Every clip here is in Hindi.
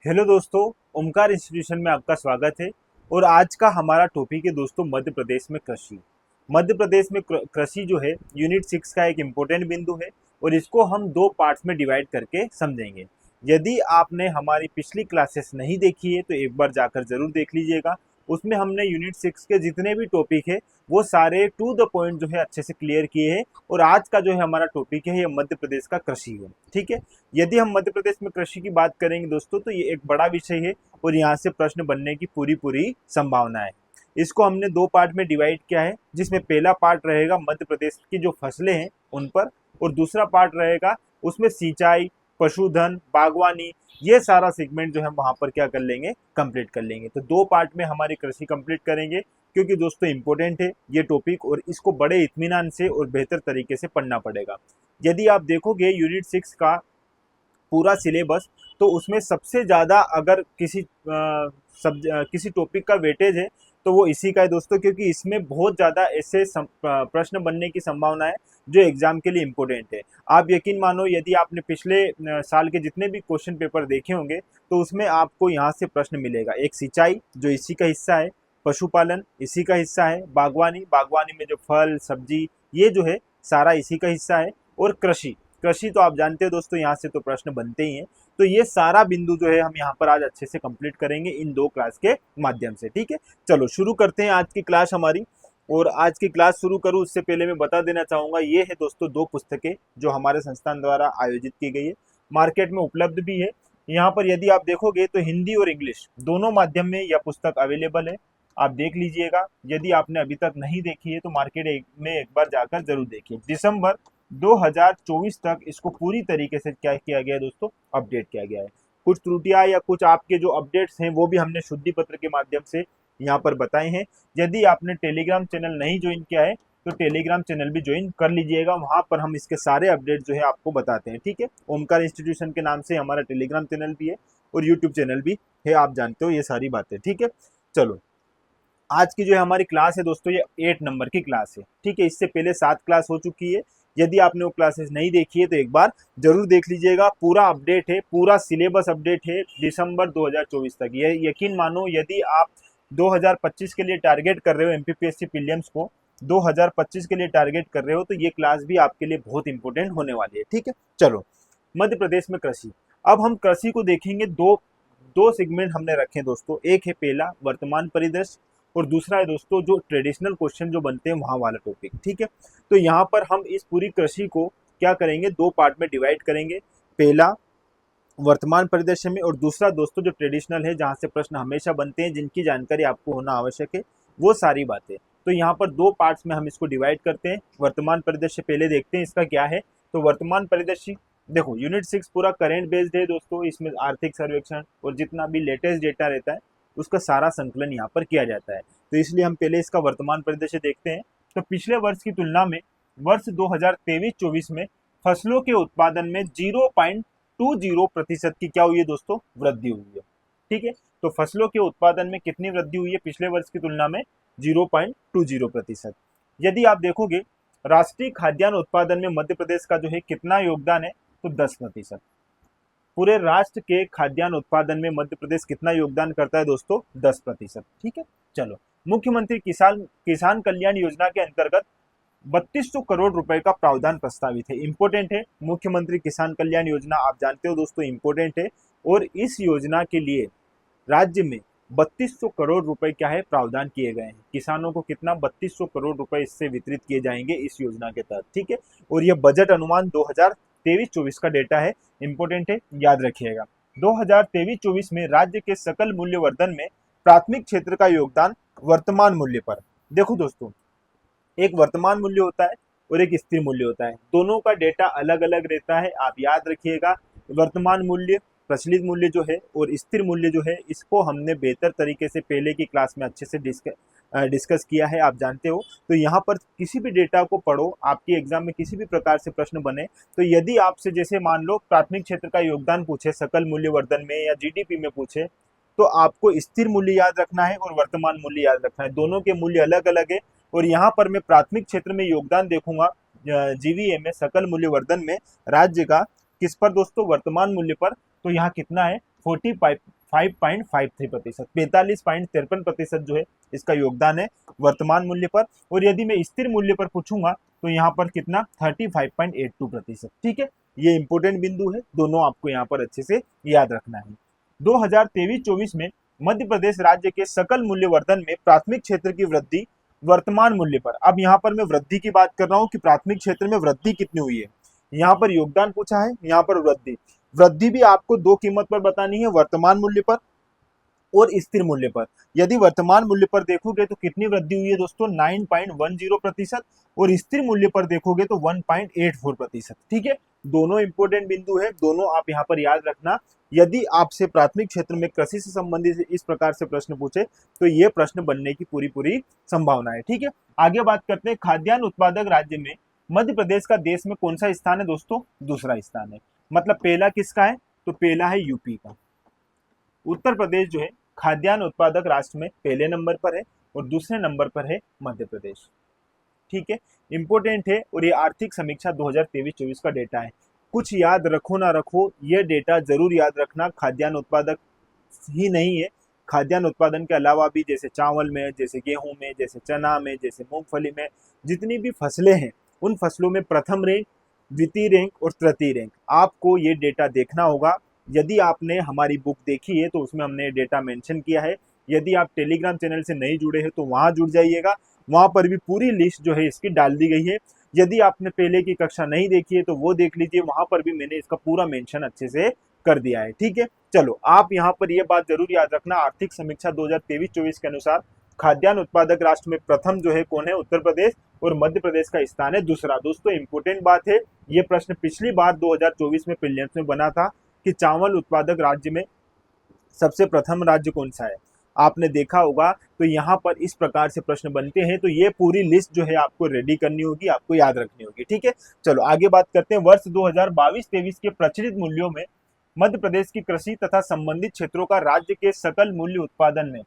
हेलो दोस्तों, ओमकार इंस्टीट्यूशन में आपका स्वागत है। और आज का हमारा टॉपिक है दोस्तों मध्य प्रदेश में कृषि। मध्य प्रदेश में कृषि जो है यूनिट 6 का एक इम्पोर्टेंट बिंदु है और इसको हम दो पार्ट्स में डिवाइड करके समझेंगे। यदि आपने हमारी पिछली क्लासेस नहीं देखी है तो एक बार जाकर जरूर देख लीजिएगा। उसमें हमने यूनिट 6 के जितने भी टॉपिक है वो सारे टू द पॉइंट जो है अच्छे से क्लियर किए हैं। और आज का जो है हमारा टॉपिक है ये मध्य प्रदेश का कृषि है। ठीक है। यदि हम मध्य प्रदेश में कृषि की बात करेंगे दोस्तों तो ये एक बड़ा विषय है और यहाँ से प्रश्न बनने की पूरी पूरी संभावना है। इसको हमने दो पार्ट में डिवाइड किया है, जिसमें पहला पार्ट रहेगा मध्य प्रदेश की जो फसलें हैं उन पर, और दूसरा पार्ट रहेगा उसमें सिंचाई, पशुधन, बागवानी, ये सारा सेगमेंट जो है वहां पर क्या कर लेंगे, कंप्लीट कर लेंगे। तो दो पार्ट में हमारी कृषि कंप्लीट करेंगे, क्योंकि दोस्तों इंपॉर्टेंट है ये टॉपिक और इसको बड़े इत्मीनान से और बेहतर तरीके से पढ़ना पड़ेगा। यदि आप देखोगे यूनिट 6 का पूरा सिलेबस, तो उसमें सबसे ज़्यादा अगर किसी टॉपिक का वेटेज है तो वो इसी का है दोस्तों, क्योंकि इसमें बहुत ज़्यादा ऐसे प्रश्न बनने की संभावना है जो एग्जाम के लिए इम्पोर्टेंट है। आप यकीन मानो, यदि आपने पिछले साल के जितने भी क्वेश्चन पेपर देखे होंगे तो उसमें आपको यहाँ से प्रश्न मिलेगा। एक सिंचाई जो इसी का हिस्सा है, पशुपालन इसी का हिस्सा है, बागवानी, बागवानी में जो फल सब्जी ये जो है सारा इसी का हिस्सा है, और कृषि, कृषि तो आप जानते हो दोस्तों यहाँ से तो प्रश्न बनते ही हैं। तो ये सारा बिंदु जो है हम यहाँ पर आज अच्छे से कंप्लीट करेंगे इन दो क्लास के माध्यम से। ठीक है, चलो शुरू करते हैं आज की क्लास हमारी। और आज की क्लास शुरू करूँ उससे पहले मैं बता देना चाहूँगा, ये है दोस्तों दो पुस्तकें जो हमारे संस्थान द्वारा आयोजित की गई है, मार्केट में उपलब्ध भी है। यहाँ पर यदि आप देखोगे तो हिंदी और इंग्लिश दोनों माध्यम में यह पुस्तक अवेलेबल है, आप देख लीजिएगा। यदि आपने अभी तक नहीं देखी है तो मार्केट में एक बार जाकर जरूर देखिए। दिसंबर 2024 तक इसको पूरी तरीके से क्या किया गया है दोस्तों, अपडेट किया गया है। कुछ त्रुटियां या कुछ आपके जो अपडेट्स हैं वो भी हमने शुद्धि पत्र के माध्यम से यहाँ पर बताए हैं। यदि आपने टेलीग्राम चैनल नहीं ज्वाइन किया है तो टेलीग्राम चैनल भी ज्वाइन कर लीजिएगा, वहां पर हम इसके सारे अपडेट जो है आपको बताते हैं। ठीक है, ओमकार इंस्टीट्यूशन के नाम से हमारा टेलीग्राम चैनल भी है और यूट्यूब चैनल भी है, आप जानते हो ये सारी बातें। ठीक है, चलो आज की जो है हमारी क्लास है दोस्तों ये 8 नंबर की क्लास है। ठीक है, इससे पहले 7 क्लास हो चुकी है। यदि आपने वो क्लासेस नहीं देखी है तो एक बार जरूर देख लीजिएगा। पूरा अपडेट है, पूरा सिलेबस अपडेट है दिसंबर 2024 तक। ये यकीन मानो, यदि आप 2025 के लिए टारगेट कर रहे हो एमपीपीएससी प्रीलिम्स को, 2025 के लिए टारगेट कर रहे हो तो ये क्लास भी आपके लिए बहुत इंपॉर्टेंट होने वाली है। ठीक है, चलो मध्य प्रदेश में कृषि। अब हम कृषि को देखेंगे, दो दो सेगमेंट हमने रखे दोस्तों। एक है पहला वर्तमान परिदृश्य और दूसरा है दोस्तों जो ट्रेडिशनल क्वेश्चन जो बनते हैं वहां वाला टॉपिक। ठीक है, तो यहाँ पर हम इस पूरी कृषि को क्या करेंगे, दो पार्ट में डिवाइड करेंगे। पहला वर्तमान परिदृश्य में, और दूसरा दोस्तों जो ट्रेडिशनल है जहाँ से प्रश्न हमेशा बनते हैं, जिनकी जानकारी आपको होना आवश्यक है, वो सारी बातें। तो यहाँ पर दो पार्ट्स में हम इसको डिवाइड करते हैं। वर्तमान परिदृश्य पहले देखते हैं इसका क्या है। तो वर्तमान परिदृश्य देखो, यूनिट 6 पूरा करेंट बेस्ड है दोस्तों। इसमें आर्थिक सर्वेक्षण और जितना भी लेटेस्ट डेटा रहता है उसका सारा संकलन यहाँ पर किया जाता है। तो इसलिए हम पहले इसका वर्तमान परिदृश्य देखते हैं। तो पिछले वर्ष की तुलना में वर्ष 2023-24 में फसलों के उत्पादन में 0.20% की क्या हुई है दोस्तों, वृद्धि हुई है। ठीक है, तो फसलों के उत्पादन में कितनी वृद्धि हुई है पिछले वर्ष की तुलना में, 0.20%। यदि आप देखोगे राष्ट्रीय खाद्यान्न उत्पादन में मध्य प्रदेश का जो है कितना योगदान है, तो 10%। पूरे राष्ट्र के खाद्यान्न उत्पादन में मध्य प्रदेश कितना योगदान करता है दोस्तों, 10%। ठीक है, चलो मुख्यमंत्री किसान किसान कल्याण योजना के अंतर्गत 3200 करोड़ रुपए का प्रावधान प्रस्तावित है। इंपॉर्टेंट है, मुख्यमंत्री किसान कल्याण योजना आप जानते हो दोस्तों इंपॉर्टेंट है। और इस योजना के लिए राज्य में 3200 करोड़ रुपए क्या है, प्रावधान किए गए हैं। किसानों को कितना, 3200 करोड़ रुपए इससे वितरित किए जाएंगे इस योजना के तहत। ठीक है, और यह बजट अनुमान 2023-24 का डेटा है, इंपॉर्टेंट है, याद रखिएगा। 2023-24 में राज्य के सकल मूल्य वर्धन में प्राथमिक क्षेत्र का योगदान वर्तमान मूल्य पर। देखो दोस्तों, एक वर्तमान मूल्य होता है और एक स्थिर मूल्य होता है, दोनों का डेटा अलग अलग रहता है, आप याद रखिएगा। वर्तमान मूल्य प्रचलित मूल्य जो है और स्थिर मूल्य जो है, इसको हमने बेहतर तरीके से पहले की क्लास में अच्छे से डिस्कस किया है, आप जानते हो। तो यहाँ पर किसी भी डेटा को पढ़ो, आपके एग्जाम में किसी भी प्रकार से प्रश्न बने तो यदि आपसे जैसे मान लो प्राथमिक क्षेत्र का योगदान पूछे सकल मूल्य वर्धन में या जीडीपी में पूछे, तो आपको स्थिर मूल्य याद रखना है और वर्तमान मूल्य याद रखना है, दोनों के मूल्य अलग अलग है। और यहाँ पर मैं प्राथमिक क्षेत्र में योगदान देखूंगा जीवीए में, सकल मूल्य वर्धन में राज्य का, किस पर दोस्तों, वर्तमान मूल्य पर। तो यहाँ कितना है, 45.53%, 45.53% जो है इसका योगदान है वर्तमान मूल्य पर। और यदि मैं स्थिर मूल्य पर पूछूंगा तो यहाँ पर कितना 35.82%। ठीक है, ये इंपोर्टेंट बिंदु है, दोनों आपको यहाँ पर अच्छे से याद रखना है। 2023-24 में मध्य प्रदेश राज्य के सकल मूल्यवर्धन में प्राथमिक क्षेत्र की वृद्धि वर्तमान मूल्य पर, अब यहाँ पर मैं वृद्धि की बात कर रहा हूँ कि प्राथमिक क्षेत्र में वृद्धि कितनी हुई है। यहाँ पर योगदान पूछा है, यहाँ पर वृद्धि। वृद्धि भी आपको दो कीमत पर बतानी है, वर्तमान मूल्य पर और स्थिर मूल्य पर। यदि वर्तमान मूल्य पर देखोगे तो कितनी वृद्धि हुई है दोस्तों, 9.10%, और स्थिर मूल्य पर देखोगे तो 1.84%। ठीक है, दोनों इंपोर्टेंट बिंदु है, दोनों आप यहाँ पर याद रखना। यदि आपसे प्राथमिक क्षेत्र में कृषि से संबंधित इस प्रकार से प्रश्न पूछे तो ये प्रश्न बनने की पूरी पूरी संभावना है। ठीक है, आगे बात करते हैं खाद्यान्न उत्पादक राज्य में मध्य प्रदेश का देश में कौन सा स्थान है दोस्तों, दूसरा स्थान है। मतलब पहला किसका है, तो पहला है यूपी का। उत्तर प्रदेश जो है खाद्यान्न उत्पादक राष्ट्र में पहले नंबर पर है और दूसरे नंबर पर है मध्य प्रदेश। ठीक है, इंपोर्टेंट है और ये आर्थिक समीक्षा 2023-24 का डेटा है। कुछ याद रखो ना रखो, ये डेटा जरूर याद रखना। खाद्यान्न उत्पादक ही नहीं है, खाद्यान्न उत्पादन के अलावा भी जैसे चावल में, जैसे गेहूं में, जैसे चना में, जैसे मूंगफली में, जितनी भी फसलें हैं उन फसलों में प्रथम रैंक, द्वितीय रैंक और तृतीय रैंक, आपको ये डेटा देखना होगा। यदि आपने हमारी बुक देखी है तो उसमें हमने डेटा मेंशन किया है। यदि आप टेलीग्राम चैनल से नहीं जुड़े हैं तो वहां जुड़ जाइएगा, वहां पर भी पूरी लिस्ट जो है इसकी डाल दी गई है। यदि आपने पहले की कक्षा नहीं देखी है तो वो देख लीजिए, वहां पर भी मैंने इसका पूरा मेंशन अच्छे से कर दिया है। ठीक है, चलो आप यहाँ पर ये बात जरूर याद रखना, आर्थिक समीक्षा 2023-24 के अनुसार खाद्यान्न उत्पादक राष्ट्र में प्रथम जो है कौन है, उत्तर प्रदेश, और मध्य प्रदेश का स्थान है दूसरा। दोस्तों इंपोर्टेंट बात है, ये प्रश्न पिछली बार 2024 में प्रीलिम्स में बना था कि चावल उत्पादक राज्य में सबसे प्रथम राज्य कौन सा है, आपने देखा होगा। तो यहाँ पर इस प्रकार से प्रश्न बनते हैं, तो ये पूरी लिस्ट जो है आपको रेडी करनी होगी, आपको याद रखनी होगी। ठीक है, चलो आगे बात करते हैं। वर्ष 2022-23 के प्रचलित मूल्यों में मध्य प्रदेश की कृषि तथा संबंधित क्षेत्रों का राज्य के सकल मूल्य उत्पादन में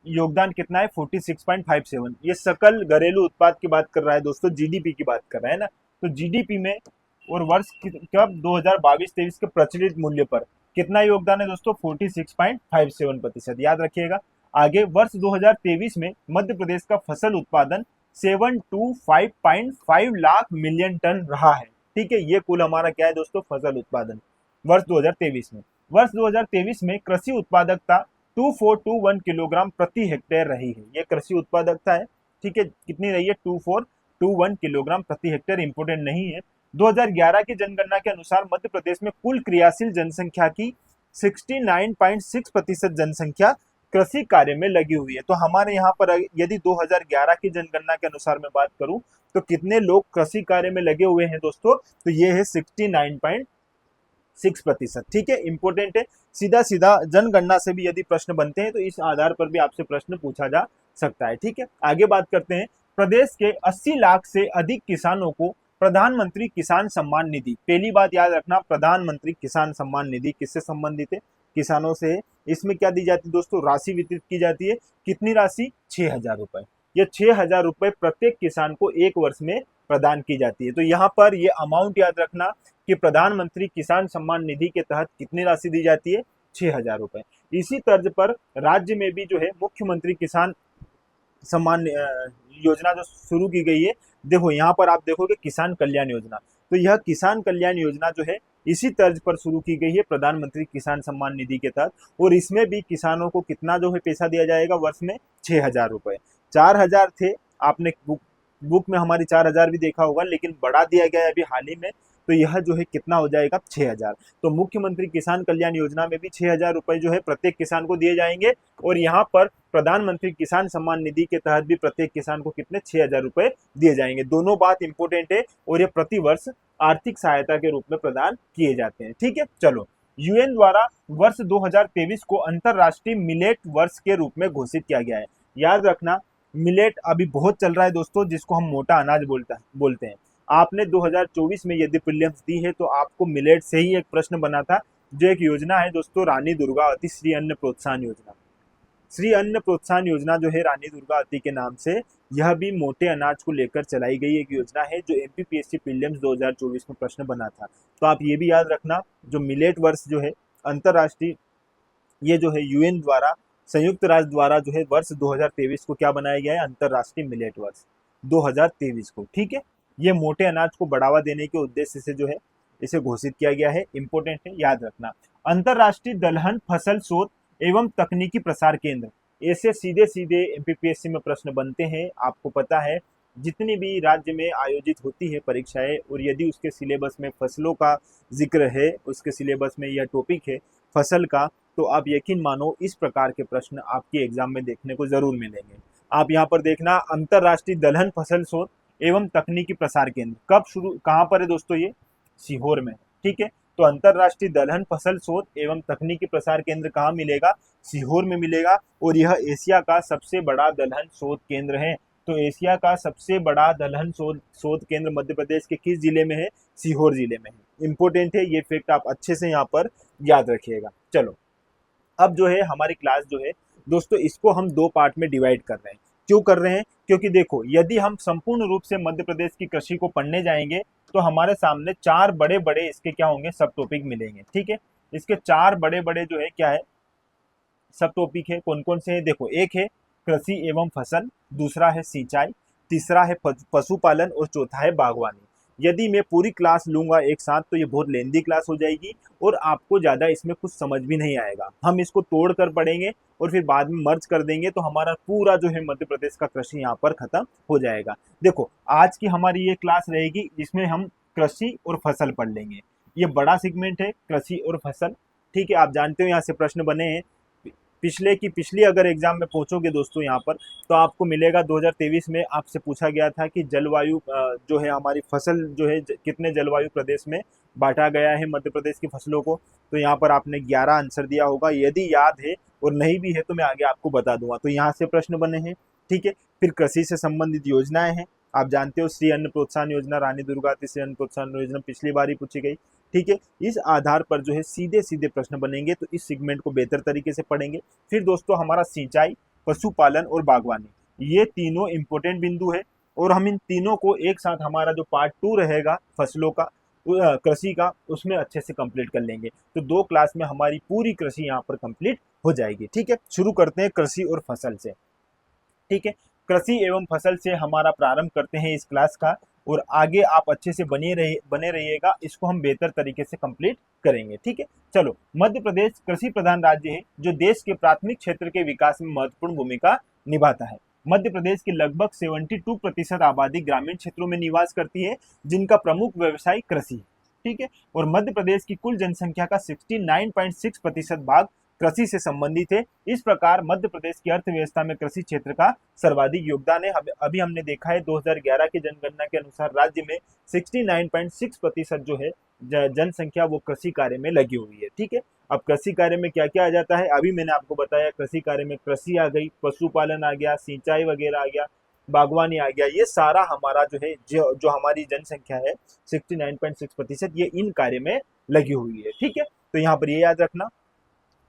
योगदान कितना है, 46.57। ये सकल घरेलू उत्पाद की बात कर रहा है दोस्तों, जीडीपी की बात कर रहा है ना। तो जीडीपी में और वर्ष कब 2022-23 के प्रचलित मूल्य पर कितना योगदान है दोस्तों, 46.57%, याद रखिएगा। आगे वर्ष 2023 में मध्य प्रदेश का फसल उत्पादन 725.5 लाख मिलियन टन रहा है। ठीक है, ये कुल हमारा क्या है दोस्तों, फसल उत्पादन वर्ष 2023 में। वर्ष 2023 में कृषि उत्पादकता 2421 किलोग्राम प्रति हेक्टेयर रही है, ये कृषि उत्पादकता है। ठीक है, कितनी रही है, 2421 किलोग्राम प्रति हेक्टेयर, इंपोर्टेंट नहीं है। 2011 की जनगणना के अनुसार मध्य प्रदेश में कुल क्रियाशील जनसंख्या की 69.6% जनसंख्या कृषि कार्य में लगी हुई है। तो हमारे यहाँ पर यदि 2011 की जनगणना के अनुसार मैं बात करूं तो कितने लोग कृषि कार्य में लगे हुए हैं दोस्तों, तो ये है 69.6%। ठीक है, इंपोर्टेंट है। सीधा सीधा जनगणना से भी यदि प्रश्न बनते हैं तो इस आधार पर भी आपसे प्रश्न पूछा जा सकता है। ठीक है, आगे बात करते हैं। प्रदेश के 80 लाख से अधिक किसानों को प्रधानमंत्री किसान सम्मान निधि, पहली बात याद रखना, प्रधानमंत्री किसान सम्मान निधि किससे संबंधित है, किसानों से। इसमें क्या दी जाती है दोस्तों, राशि वितरित की जाती है। कितनी राशि, 6,000 रुपए। ये 6,000 रुपए प्रत्येक किसान को एक वर्ष में प्रदान की जाती है। तो यहाँ पर ये अमाउंट याद रखना कि प्रधानमंत्री किसान सम्मान निधि के तहत कितनी राशि दी जाती है, 6,000 रुपए। इसी तर्ज पर राज्य में भी जो है मुख्यमंत्री किसान सम्मान योजना जो शुरू की गई है, देखो यहाँ पर आप देखोगे किसान कल्याण योजना, तो यह किसान कल्याण योजना जो है इसी तर्ज पर शुरू की गई है प्रधानमंत्री किसान सम्मान निधि के तहत। और इसमें भी किसानों को कितना जो है पैसा दिया जाएगा वर्ष में, 6,000 रुपए। 4,000 थे, आपने बुक में हमारी 4,000 भी देखा होगा, लेकिन बढ़ा दिया गया है अभी हाल ही में, तो यह जो है कितना हो जाएगा, 6,000। तो मुख्यमंत्री किसान कल्याण योजना में भी 6,000 रुपए जो है प्रत्येक किसान को दिए जाएंगे। और यहाँ पर प्रधानमंत्री किसान सम्मान निधि के तहत भी प्रत्येक किसान को कितने, 6,000 रुपए दिए जाएंगे। दोनों बात इंपोर्टेंट है और ये प्रतिवर्ष आर्थिक सहायता के रूप में प्रदान किए जाते हैं। ठीक है, चलो यूएन द्वारा वर्ष 2023 को अंतरराष्ट्रीय मिलेट वर्ष के रूप में घोषित किया गया है। याद रखना, मिलेट अभी बहुत चल रहा है दोस्तों, जिसको हम मोटा अनाज बोलते हैं। आपने 2024 में यदि प्रीलिम्स दी है तो आपको मिलेट से ही एक प्रश्न बना था, जो एक योजना है दोस्तों, रानी दुर्गावती श्री अन्न प्रोत्साहन योजना। श्री अन्न प्रोत्साहन योजना जो है रानी दुर्गावती के नाम से, यह भी मोटे अनाज को लेकर चलाई गई एक योजना है, जो एमपीपीएससी प्रीलिम्स 2024 में प्रश्न बना था। तो आप ये भी याद रखना, जो मिलेट वर्ष जो है अंतरराष्ट्रीय ये जो है यूएन द्वारा, संयुक्त राष्ट्र द्वारा जो है वर्ष 2023 को क्या बनाया गया है, अंतरराष्ट्रीय मिलेट वर्ष 2023 को। ठीक है, ये मोटे अनाज को बढ़ावा देने के उद्देश्य से जो है इसे घोषित किया गया है। इंपोर्टेंट है, याद रखना। अंतरराष्ट्रीय दलहन फसल शोध एवं तकनीकी प्रसार केंद्र, ऐसे सीधे सीधे एमपीपीएससी में प्रश्न बनते हैं। आपको पता है जितनी भी राज्य में आयोजित होती है परीक्षाएं, और यदि उसके सिलेबस में फसलों का जिक्र है, उसके सिलेबस में यह टॉपिक है फसल का, तो आप यकीन मानो इस प्रकार के प्रश्न आपके एग्जाम में देखने को जरूर मिलेंगे। आप यहाँ पर देखना, अंतरराष्ट्रीय दलहन फसल शोध एवं तकनीकी प्रसार केंद्र कब शुरू, कहाँ पर है दोस्तों, ये सीहोर में। ठीक है, तो अंतरराष्ट्रीय दलहन फसल शोध एवं तकनीकी प्रसार केंद्र कहाँ मिलेगा, सीहोर में मिलेगा। और यह एशिया का सबसे बड़ा दलहन शोध केंद्र है। तो एशिया का सबसे बड़ा दलहन शोध केंद्र मध्य प्रदेश के किस जिले में है, सीहोर जिले में है। इंपोर्टेंट है, ये फैक्ट आप अच्छे से यहाँ पर याद रखिएगा। चलो, अब जो है हमारी क्लास जो है दोस्तों, इसको हम दो पार्ट में डिवाइड कर रहे हैं। क्यों कर रहे हैं, क्योंकि देखो यदि हम संपूर्ण रूप से मध्य प्रदेश की कृषि को पढ़ने जाएंगे तो हमारे सामने चार बड़े बड़े इसके क्या होंगे, सब टॉपिक मिलेंगे। ठीक है, इसके चार बड़े बड़े जो है क्या है, सब टॉपिक है। कौन कौन से है, देखो, एक है कृषि एवं फसल, दूसरा है सिंचाई, तीसरा है पशुपालन और चौथा है बागवानी। यदि मैं पूरी क्लास लूंगा एक साथ तो ये बहुत लेंदी क्लास हो जाएगी और आपको ज़्यादा इसमें कुछ समझ भी नहीं आएगा। हम इसको तोड़ कर पढ़ेंगे और फिर बाद में मर्ज कर देंगे तो हमारा पूरा जो है मध्य प्रदेश का कृषि यहाँ पर खत्म हो जाएगा। देखो, आज की हमारी ये क्लास रहेगी जिसमें हम कृषि और फसल पढ़ लेंगे। ये बड़ा सेगमेंट है, कृषि और फसल। ठीक है, आप जानते हो यहाँ से प्रश्न बने हैं। पिछली अगर एग्जाम में पहुंचोगे दोस्तों यहाँ पर, तो आपको मिलेगा 2023 में आपसे पूछा गया था कि जलवायु जो है हमारी फसल जो है कितने जलवायु प्रदेश में बांटा गया है मध्य प्रदेश की फसलों को। तो यहाँ पर आपने 11 आंसर दिया होगा। यदि याद है और नहीं भी है तो मैं आगे आपको बता दूंगा। तो यहाँ से प्रश्न बने हैं। ठीक है, फिर कृषि से संबंधित योजनाएं हैं। आप जानते हो श्री अन्न प्रोत्साहन योजना, रानी दुर्गावती श्री अन्न प्रोत्साहन योजना पिछली बार ही पूछी गई। ठीक है, इस आधार पर जो है सीधे सीधे प्रश्न बनेंगे, तो इस सेगमेंट को बेहतर तरीके से पढ़ेंगे। फिर दोस्तों हमारा सिंचाई, पशुपालन और बागवानी, ये तीनों इंपॉर्टेंट बिंदु है और हम इन तीनों को एक साथ, हमारा जो पार्ट 2 रहेगा फसलों का, कृषि का, उसमें अच्छे से कंप्लीट कर लेंगे। तो 2 क्लास में हमारी पूरी कृषि यहाँ पर कंप्लीट हो जाएगी। ठीक है, शुरू करते हैं कृषि और फसल से। ठीक है, कृषि एवं फसल से हमारा प्रारंभ करते हैं इस क्लास का, और आगे आप अच्छे से बने रहिएगा, इसको हम बेहतर तरीके से कंप्लीट करेंगे। ठीक है, चलो, मध्य प्रदेश कृषि प्रधान राज्य है जो देश के प्राथमिक क्षेत्र के विकास में महत्वपूर्ण भूमिका निभाता है। मध्य प्रदेश की लगभग 72% आबादी ग्रामीण क्षेत्रों में निवास करती है, जिनका प्रमुख व्यवसाय कृषि है। ठीक है, और मध्य प्रदेश की कुल जनसंख्या का 69.6% भाग कृषि से संबंधित है। इस प्रकार मध्य प्रदेश की अर्थव्यवस्था में कृषि क्षेत्र का सर्वाधिक योगदान है। अभी हमने देखा है 2011 की जनगणना के अनुसार राज्य में 69.6% जो है जनसंख्या वो कृषि कार्य में लगी हुई है। ठीक है, अब कृषि कार्य में क्या क्या आ जाता है, अभी मैंने आपको बताया। कृषि कार्य में कृषि आ गई, पशुपालन आ गया, सिंचाई वगैरह आ गया, बागवानी आ गया। ये सारा हमारा जो है जो हमारी जनसंख्या है 69.6%, ये इन कार्य में लगी हुई है। ठीक है, तो यहाँ पर ये याद रखना।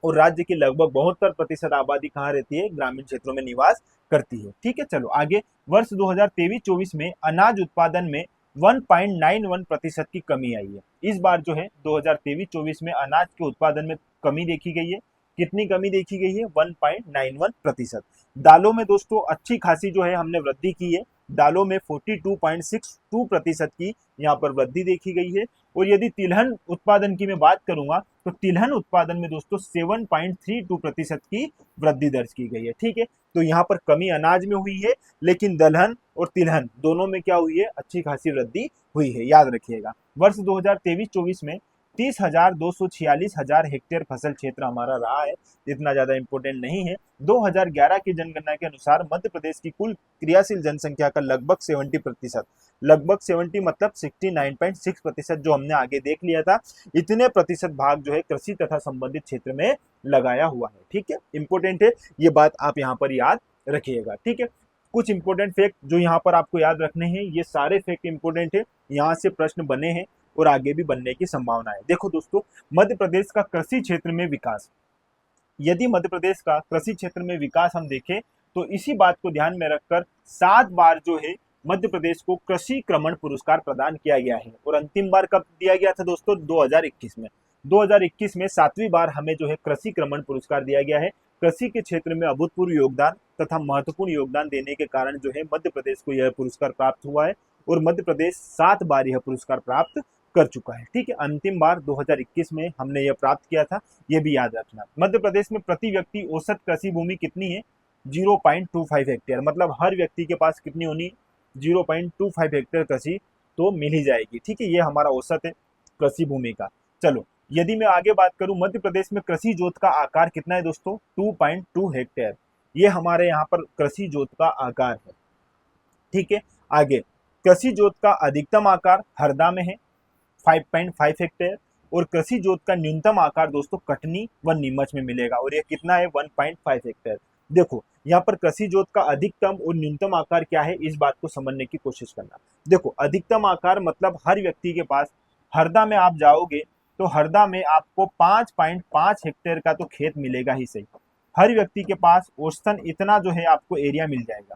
और राज्य की लगभग 72% आबादी कहाँ रहती है, ग्रामीण क्षेत्रों में निवास करती है। ठीक है, चलो आगे। वर्ष 2023-24 में अनाज उत्पादन में 1.91% की कमी आई है। इस बार जो है 2023-24 में अनाज के उत्पादन में कमी देखी गई है। कितनी कमी देखी गई है, 1.91%। दालों में दोस्तों अच्छी खासी जो है हमने वृद्धि की है। दालों में 42.62% की यहाँ पर वृद्धि देखी गई है। और यदि तिलहन उत्पादन की मैं बात करूंगा तो तिलहन उत्पादन में दोस्तों 7.32% की वृद्धि दर्ज की गई है। ठीक है, तो यहाँ पर कमी अनाज में हुई है, लेकिन दलहन और तिलहन दोनों में क्या हुई है, अच्छी खासी वृद्धि हुई है, याद रखिएगा। वर्ष 2023-24 में 30,246 हेक्टेयर फसल क्षेत्र हमारा रहा है। इतना ज्यादा इंपोर्टेंट नहीं है। 2011 की जनगणना के अनुसार मध्य प्रदेश की कुल क्रियाशील जनसंख्या का लगभग 70%, लगभग 70 मतलब 69.6% जो हमने आगे देख लिया था, इतने प्रतिशत भाग जो है कृषि तथा संबंधित क्षेत्र में लगाया हुआ है। ठीक है, इंपोर्टेंट है, ये बात आप यहाँ पर याद रखिएगा। ठीक है, कुछ इंपोर्टेंट फैक्ट जो यहाँ पर आपको याद रखने हैं, ये सारे फैक्ट इंपोर्टेंट है, यहाँ से प्रश्न बने हैं और आगे भी बनने की संभावना है। देखो दोस्तों, मध्य प्रदेश का कृषि क्षेत्र में विकास, यदि मध्य प्रदेश का कृषि क्षेत्र में विकास हम देखें तो इसी बात को ध्यान में रखकर 7 बार जो है मध्य प्रदेश को कृषि क्रमण पुरस्कार प्रदान किया गया है। और अंतिम बार कब दिया गया था दोस्तों, 2021 में। 2021 में 7वीं बार हमें जो है कृषि क्रमण पुरस्कार दिया गया है। कृषि के क्षेत्र में अभूतपूर्व योगदान तथा महत्वपूर्ण योगदान देने के कारण जो है मध्य प्रदेश को यह पुरस्कार प्राप्त हुआ है और मध्य प्रदेश 7 बार यह पुरस्कार प्राप्त कर चुका है। ठीक है, अंतिम बार 2021 में हमने यह प्राप्त किया था, यह भी याद रखना। मध्य प्रदेश में प्रति व्यक्ति औसत कृषि भूमि कितनी है? 0.25 हेक्टेयर, मतलब हर व्यक्ति के पास कितनी होनी है? 0.25 हेक्टेयर कृषि तो मिल ही जाएगी। ठीक है, ये हमारा औसत है कृषि भूमि का। चलो, यदि मैं आगे बात करूं, मध्य प्रदेश में कृषि जोत का आकार कितना है दोस्तों? 2.2 हेक्टेयर। ये हमारे यहाँ पर कृषि जोत का आकार है। ठीक है, आगे कृषि जोत का अधिकतम आकार हरदा में है 5.5 हेक्टेयर और कृषि जोत का न्यूनतम आकार दोस्तों कटनी व नीमच में मिलेगा और यह कितना है? 1.5 हेक्टेयर। देखो, यहाँ पर कृषि जोत का अधिकतम और न्यूनतम आकार क्या है, इस बात को समझने की कोशिश करना। देखो, अधिकतम आकार मतलब हर व्यक्ति के पास, हरदा में आप जाओगे तो हरदा में आपको 5.5 हेक्टेयर का तो खेत मिलेगा ही सही। हर व्यक्ति के पास औसतन इतना जो है आपको एरिया मिल जाएगा।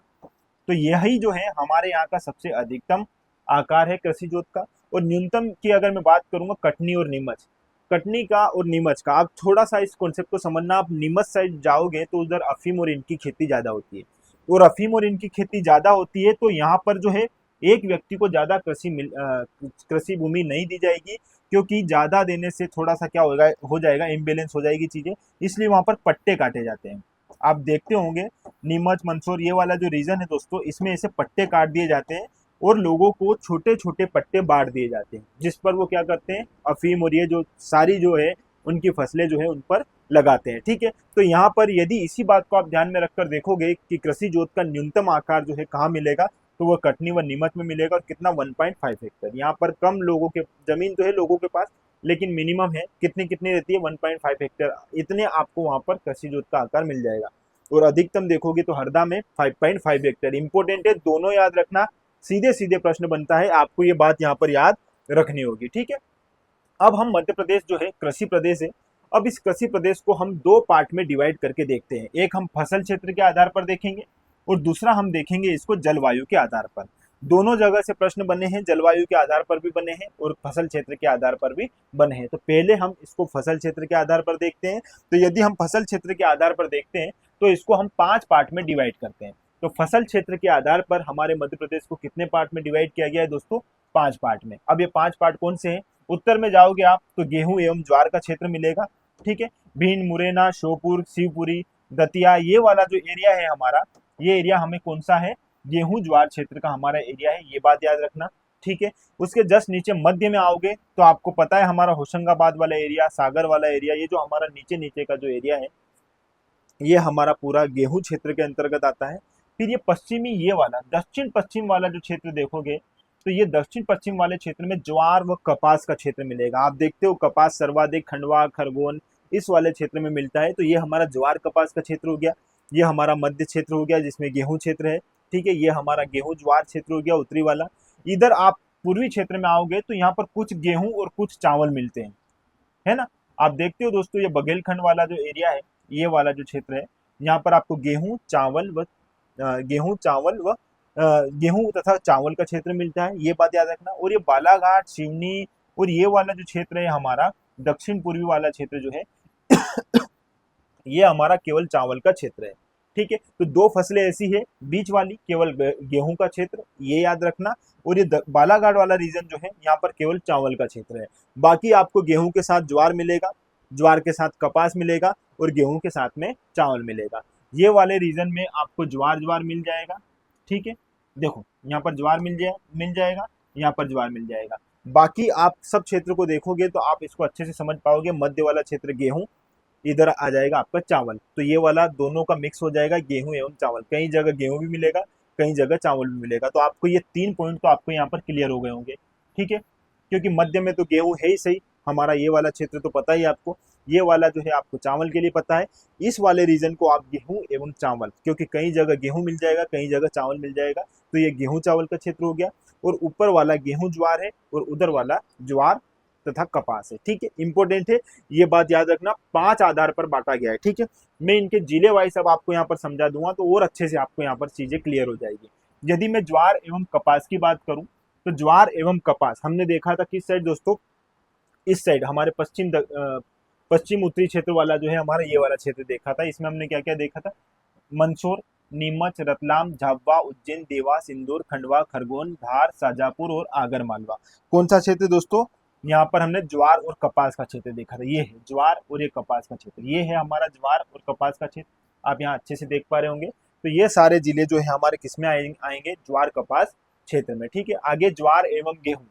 तो यही जो है हमारे यहाँ का सबसे अधिकतम आकार है कृषि जोत का। और न्यूनतम की अगर मैं बात करूंगा कटनी और नीमच, कटनी का और नीमच का, आप थोड़ा सा इस कॉन्सेप्ट को समझना। आप नीमच साइड जाओगे तो उधर अफीम और इनकी खेती ज्यादा होती है और अफीम और इनकी खेती ज्यादा होती है, तो यहाँ पर जो है एक व्यक्ति को ज्यादा कृषि भूमि नहीं दी जाएगी, क्योंकि ज्यादा देने से थोड़ा सा क्या होगा, हो जाएगा इम्बेलेंस हो जाएगी चीजें, इसलिए वहां पर पट्टे काटे जाते हैं। आप देखते होंगे नीमच मंदसौर ये वाला जो रीजन है दोस्तों, इसमें ऐसे पट्टे काट दिए जाते हैं और लोगों को छोटे छोटे पट्टे बांट दिए जाते हैं, जिस पर वो क्या करते हैं, अफीम और ये जो सारी जो है उनकी फसलें जो है उन पर लगाते हैं। ठीक है, तो यहाँ पर यदि इसी बात को आप ध्यान में रखकर देखोगे कि कृषि जोत का न्यूनतम आकार जो है कहाँ मिलेगा, तो वह कटनी व नीमच में मिलेगा और कितना? 1.5 हेक्टेयर। यहाँ पर कम लोगों के जमीन तो है लोगों के पास, लेकिन मिनिमम है, कितनी कितनी रहती है? 1.5 हेक्टेयर। इतने आपको वहां पर कृषि जोत का आकार मिल जाएगा। और अधिकतम देखोगे तो हरदा में 5.5 हेक्टेयर। इंपोर्टेंट है, दोनों याद रखना, सीधे सीधे प्रश्न बनता है, आपको ये बात यहाँ पर याद रखनी होगी। ठीक है, अब हम मध्य प्रदेश जो है कृषि प्रदेश है। अब इस कृषि प्रदेश को हम दो पार्ट में डिवाइड करके देखते हैं। एक हम फसल क्षेत्र के आधार पर देखेंगे और दूसरा हम देखेंगे इसको जलवायु के आधार पर। दोनों जगह से प्रश्न बने हैं, जलवायु के आधार पर भी बने हैं और फसल क्षेत्र के आधार पर भी बने हैं। तो पहले हम इसको फसल क्षेत्र के आधार पर देखते हैं। तो यदि हम फसल क्षेत्र के आधार पर देखते हैं तो इसको हम 5 पार्ट में डिवाइड करते हैं। तो फसल क्षेत्र के आधार पर हमारे मध्य प्रदेश को कितने पार्ट में डिवाइड किया गया है दोस्तों? 5 पार्ट में। अब ये 5 पार्ट कौन से हैं? उत्तर में जाओगे आप तो गेहूं एवं ज्वार का क्षेत्र मिलेगा। ठीक है, भिंड, मुरैना, श्योपुर, शिवपुरी, दतिया, ये वाला जो एरिया है हमारा, ये एरिया हमें कौन सा है? गेहूं ज्वार क्षेत्र का हमारा एरिया है, ये बात याद रखना। ठीक है, उसके जस्ट नीचे मध्य में आओगे तो आपको पता है हमारा होशंगाबाद वाला एरिया, सागर वाला एरिया, ये जो हमारा नीचे नीचे का जो एरिया है, ये हमारा पूरा गेहूं क्षेत्र के अंतर्गत आता है। फिर ये पश्चिमी, ये वाला दक्षिण पश्चिम वाला जो क्षेत्र देखोगे तो ये दक्षिण पश्चिम वाले क्षेत्र में ज्वार व कपास का क्षेत्र मिलेगा। आप देखते हो कपास सर्वाधिक खंडवा, खरगोन इस वाले क्षेत्र में मिलता है, तो ये हमारा ज्वार कपास का क्षेत्र हो गया। ये हमारा मध्य क्षेत्र हो गया जिसमें गेहूं क्षेत्र है। ठीक है, ये हमारा गेहूं ज्वार क्षेत्र हो गया उत्तरी वाला। इधर आप पूर्वी क्षेत्र में आओगे तो यहाँ पर कुछ गेहूं और कुछ चावल मिलते हैं, है ना। आप देखते हो दोस्तों ये बघेलखंड वाला जो एरिया है, ये वाला जो क्षेत्र है, यहाँ पर आपको गेहूं तथा चावल का क्षेत्र मिलता है, ये बात याद रखना। और ये बालाघाट, सिवनी और ये वाला जो क्षेत्र है हमारा दक्षिण पूर्वी वाला क्षेत्र जो है ये हमारा केवल चावल का क्षेत्र है। ठीक है, तो दो फसलें ऐसी है बीच वाली केवल गेहूं का क्षेत्र, ये याद रखना। और ये बालाघाट वाला रीजन जो है यहाँ पर केवल चावल का क्षेत्र है। बाकी आपको गेहूं के साथ ज्वार मिलेगा, ज्वार के साथ कपास मिलेगा और गेहूं के साथ में चावल मिलेगा। ये वाले रीजन में आपको ज्वार मिल जाएगा। ठीक है, देखो यहाँ पर ज्वार मिल जाएगा, यहाँ पर ज्वार मिल जाएगा। बाकी आप सब क्षेत्र को देखोगे तो आप इसको अच्छे से समझ पाओगे। मध्य वाला क्षेत्र गेहूं, इधर आ जाएगा आपका चावल, तो ये वाला दोनों का मिक्स हो जाएगा, गेहूं एवं चावल। कई जगह गेहूं भी मिलेगा, कई जगह चावल भी मिलेगा। तो आपको ये 3 पॉइंट तो आपको यहाँ पर क्लियर हो गए होंगे। ठीक है, क्योंकि मध्य में तो गेहूं है ही सही, हमारा ये वाला क्षेत्र तो पता ही आपको, ये वाला जो है आपको चावल के लिए पता है। इस वाले रीजन को आप गेहूं एवं चावल, क्योंकि कई जगह गेहूं मिल जाएगा, कई जगह चावल मिल जाएगा, तो ये गेहूं चावल का क्षेत्र हो गया। और ऊपर वाला गेहूं ज्वार है और उधर वाला ज्वार तथा कपास है। ठीक है, इंपॉर्टेंट है, ये बात याद रखना। 5 आधार पर बांटा गया है। ठीक है, मैं इनके जिले वाइज अब आपको यहाँ पर समझा दूंगा तो और अच्छे से आपको यहाँ पर चीजें क्लियर हो जाएगी। यदि मैं ज्वार एवं कपास की बात करूं तो ज्वार एवं कपास हमने देखा था किस साइड दोस्तों? इस साइड हमारे पश्चिम उत्तरी क्षेत्र वाला जो है हमारा ये वाला क्षेत्र देखा था। इसमें हमने क्या क्या देखा था, मंदसौर, नीमच, रतलाम, झाबुआ, उज्जैन, देवास, इंदौर, खंडवा, खरगोन, धार, शाजापुर और आगर मालवा। कौन सा क्षेत्र दोस्तों, यहाँ पर हमने ज्वार और कपास का क्षेत्र देखा था। ये है ज्वार और ये कपास का क्षेत्र, ये है हमारा ज्वार और कपास का क्षेत्र, आप यहाँ अच्छे से देख पा रहे होंगे। तो ये सारे जिले जो है हमारे किसमें आएंगे, ज्वार कपास क्षेत्र में। ठीक है, आगे ज्वार एवं गेहूं।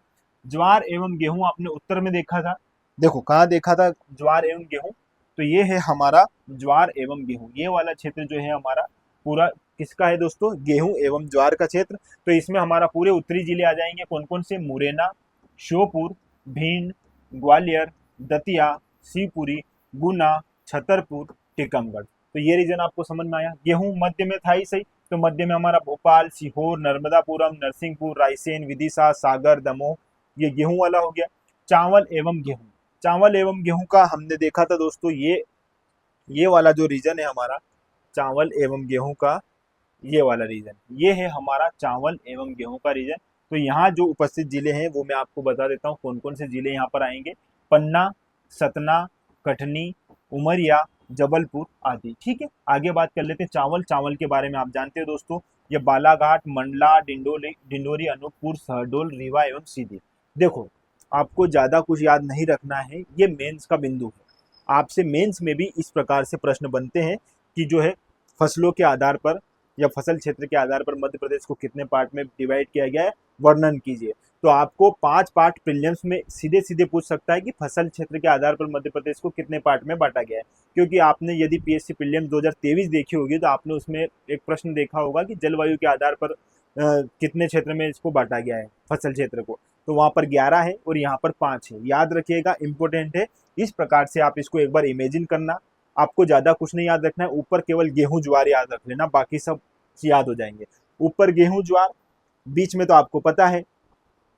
ज्वार एवं गेहूं आपने उत्तर में देखा था, देखो कहाँ देखा था ज्वार एवं गेहूं, तो ये है हमारा ज्वार एवं गेहूं। ये वाला क्षेत्र जो है हमारा पूरा किसका है दोस्तों, गेहूं एवं ज्वार का क्षेत्र। तो इसमें हमारा पूरे उत्तरी जिले आ जाएंगे, कौन कौन से, मुरैना, श्योपुर, भिंड, ग्वालियर, दतिया, शिवपुरी, गुना, छतरपुर, टीकमगढ़। तो ये रीजन आपको समझ में आया। गेहूं मध्य में था ही सही, तो मध्य में हमारा भोपाल, सीहोर, नर्मदापुरम, नरसिंहपुर, रायसेन, विदिशा, सागर, दमोह, ये गेहूं वाला हो गया। चावल एवं गेहूं, चावल एवं गेहूं का हमने देखा था दोस्तों, ये वाला जो रीजन है हमारा चावल एवं गेहूं का, ये वाला रीजन, ये है हमारा चावल एवं गेहूं का रीजन। तो यहाँ जो उपस्थित जिले हैं वो मैं आपको बता देता हूँ कौन कौन से जिले यहाँ पर आएंगे, पन्ना, सतना, कटनी, उमरिया, जबलपुर आदि। ठीक है, आगे बात कर लेते हैं चावल। चावल के बारे में आप जानते हो दोस्तों, ये बालाघाट, मंडला, डिंडोरी, अनूपपुर, शहडोल, रीवा एवं सीधी। देखो आपको ज्यादा कुछ याद नहीं रखना है, ये मेंस का बिंदु है। आपसे मेंस में भी इस प्रकार से प्रश्न बनते हैं कि जो है फसलों के आधार पर या फसल क्षेत्र के आधार पर मध्य प्रदेश को कितने पार्ट में डिवाइड किया गया है, वर्णन कीजिए। तो आपको 5 पार्ट प्रीलिम्स में सीधे सीधे पूछ सकता है कि फसल क्षेत्र के आधार पर मध्य प्रदेश को कितने पार्ट में बांटा गया है। क्योंकि आपने यदि पीएससी प्रीलिम्स 2023 देखी होगी तो आपने उसमें एक प्रश्न देखा होगा कि जलवायु के आधार पर कितने क्षेत्र में इसको बांटा गया है फसल क्षेत्र को, तो वहां पर 11 है और यहाँ पर 5 है। याद रखिएगा, इंपॉर्टेंट है। इस प्रकार से आप इसको एक बार इमेजिन करना, आपको ज्यादा कुछ नहीं याद रखना है, ऊपर केवल गेहूं ज्वार याद रख लेना, बाकी सब याद हो जाएंगे। ऊपर गेहूं ज्वार, बीच में तो आपको पता है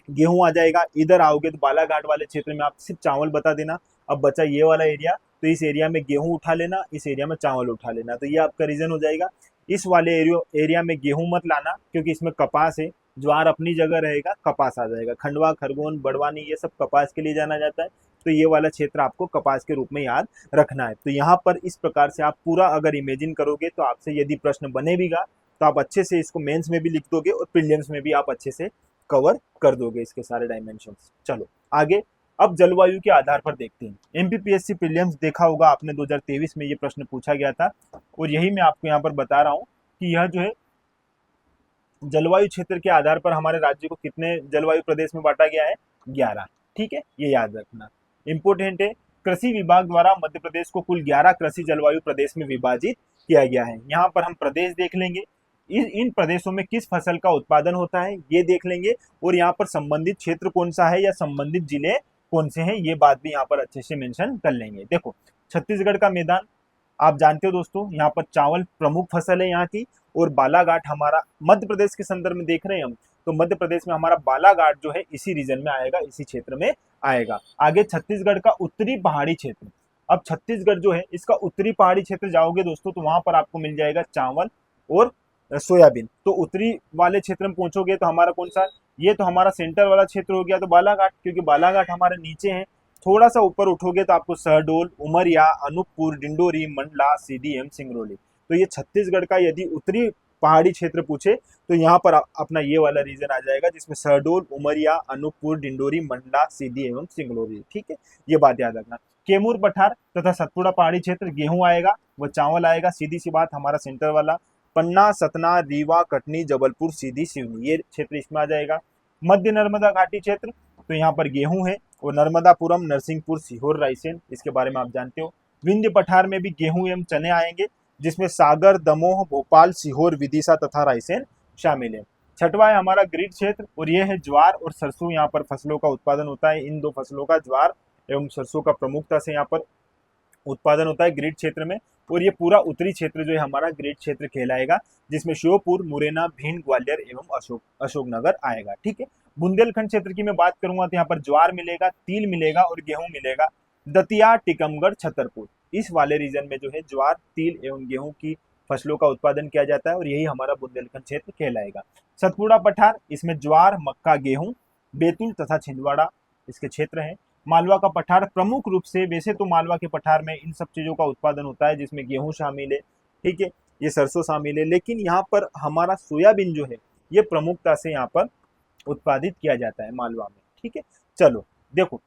गेहूं आ जाएगा। इधर आओगे तो बालाघाट वाले क्षेत्र में आप सिर्फ चावल बता देना। अब बचा ये वाला एरिया, तो इस एरिया में गेहूं उठा लेना, इस एरिया में चावल उठा लेना, तो ये आपका रीजन हो जाएगा। इस वाले एरिया में गेहूं मत लाना क्योंकि इसमें कपास है, ज्वार अपनी जगह रहेगा, कपास आ जाएगा। खंडवा, खरगोन, बड़वानी ये सब कपास के लिए जाना जाता है, तो ये वाला क्षेत्र आपको कपास के रूप में याद रखना है। तो यहाँ पर इस प्रकार से आप पूरा अगर इमेजिन करोगे तो आपसे यदि प्रश्न बने भी गा तो आप अच्छे से इसको मेंस में भी लिख दोगे और प्रीलिम्स में भी आप अच्छे से कवर कर दोगे इसके सारे डायमेंशंस। चलो आगे, अब जलवायु के आधार पर देखते हैं। एमपीपीएससी प्रीलिम्स देखा होगा आपने, 2023 में ये प्रश्न पूछा गया था और यही मैं आपको यहाँ पर बता रहा हूँ कि यह जो है जलवायु क्षेत्र के आधार पर हमारे राज्य को कितने जलवायु प्रदेश में बांटा गया है, 11। ठीक है, ये याद रखना इंपोर्टेंट है। कृषि विभाग द्वारा मध्य प्रदेश को कुल 11 कृषि जलवायु प्रदेश में विभाजित किया गया है। यहाँ पर हम प्रदेश देख लेंगे, इन प्रदेशों में किस फसल का उत्पादन होता है ये देख लेंगे, और यहाँ पर संबंधित क्षेत्र कौन सा है या संबंधित जिले कौन से हैं ये बात भी यहाँ पर अच्छे से मेंशन कर लेंगे। देखो छत्तीसगढ़ का मैदान आप जानते हो दोस्तों, यहाँ पर चावल प्रमुख फसल है यहाँ की, और बालाघाट हमारा मध्य प्रदेश के संदर्भ में देख रहे हैं हम, तो मध्य प्रदेश में हमारा बालाघाट जो है इसी रीजन में आएगा, इसी क्षेत्र में आएगा। आगे छत्तीसगढ़ का उत्तरी पहाड़ी क्षेत्र, अब छत्तीसगढ़ जो है इसका उत्तरी पहाड़ी क्षेत्र जाओगे दोस्तों तो वहां पर आपको मिल जाएगा चावल और सोयाबीन। तो उत्तरी वाले क्षेत्र में पहुंचोगे तो हमारा कौन सा, ये तो हमारा सेंटर वाला क्षेत्र हो गया, तो बालाघाट, क्योंकि बालाघाट हमारे नीचे है। थोड़ा सा ऊपर उठोगे तो आपको शहडोल, उमरिया, अनूपपुर, डिंडोरी, मंडला, सीधी एवं सिंगरौली। तो ये छत्तीसगढ़ का यदि उत्तरी पहाड़ी क्षेत्र पूछे तो यहाँ पर अपना ये वाला रीजन आ जाएगा जिसमें शहडोल, उमरिया, अनूपपुर, डिंडोरी, मंडला, सीधी एवं सिंगरौली। ठीक है, ये बात याद रखना। कैमूर पठार तथा सतपुड़ा पहाड़ी क्षेत्र गेहूं आएगा व चावल आएगा, सीधी सी बात हमारा सेंटर वाला। पन्ना, सतना, रीवा, कटनी, जबलपुर, सीधी, सिवनी, ये क्षेत्र इसमें आ जाएगा। मध्य नर्मदा घाटी क्षेत्र, तो यहाँ पर गेहूं है, और नर्मदापुरम, नरसिंहपुर, सीहोर, रायसेन, इसके बारे में आप जानते हो। विंध्य पठार में भी गेहूं एवं चने आएंगे जिसमें सागर, दमोह, भोपाल, सीहोर, विदिशा तथा रायसेन शामिल है। छठवा है हमारा ग्रिड क्षेत्र, और यह है ज्वार और सरसों, यहाँ पर फसलों का उत्पादन होता है। इन दो फसलों का, ज्वार एवं सरसों का प्रमुखता से यहाँ पर उत्पादन होता है ग्रिड क्षेत्र में, और ये पूरा उत्तरी क्षेत्र जो है हमारा ग्रिड क्षेत्र कहलाएगा, जिसमें श्योपुर, मुरैना, भिंड, ग्वालियर एवं अशोकनगर आएगा। ठीक है, बुंदेलखंड क्षेत्र की मैं बात करूंगा तो यहाँ पर ज्वार मिलेगा, तिल मिलेगा और गेहूं मिलेगा। दतिया, टीकमगढ़, छतरपुर, इस वाले रीजन में जो है ज्वार, तिल एवं गेहूं की फसलों का उत्पादन किया जाता है, और यही हमारा बुंदेलखंड क्षेत्र कहलाएगा। सतपुड़ा पठार, इसमें ज्वार, मक्का, गेहूं, बैतूल तथा छिंदवाड़ा इसके क्षेत्र हैं। मालवा का पठार प्रमुख रूप से, वैसे तो मालवा के पठार में इन सब चीजों का उत्पादन होता है जिसमें गेहूं शामिल है, ठीक है, ये सरसों शामिल है, लेकिन यहाँ पर हमारा सोयाबीन जो है ये प्रमुखता से यहाँ पर उत्पादित किया जाता है मालवा में, ठीक है। चलो देखो,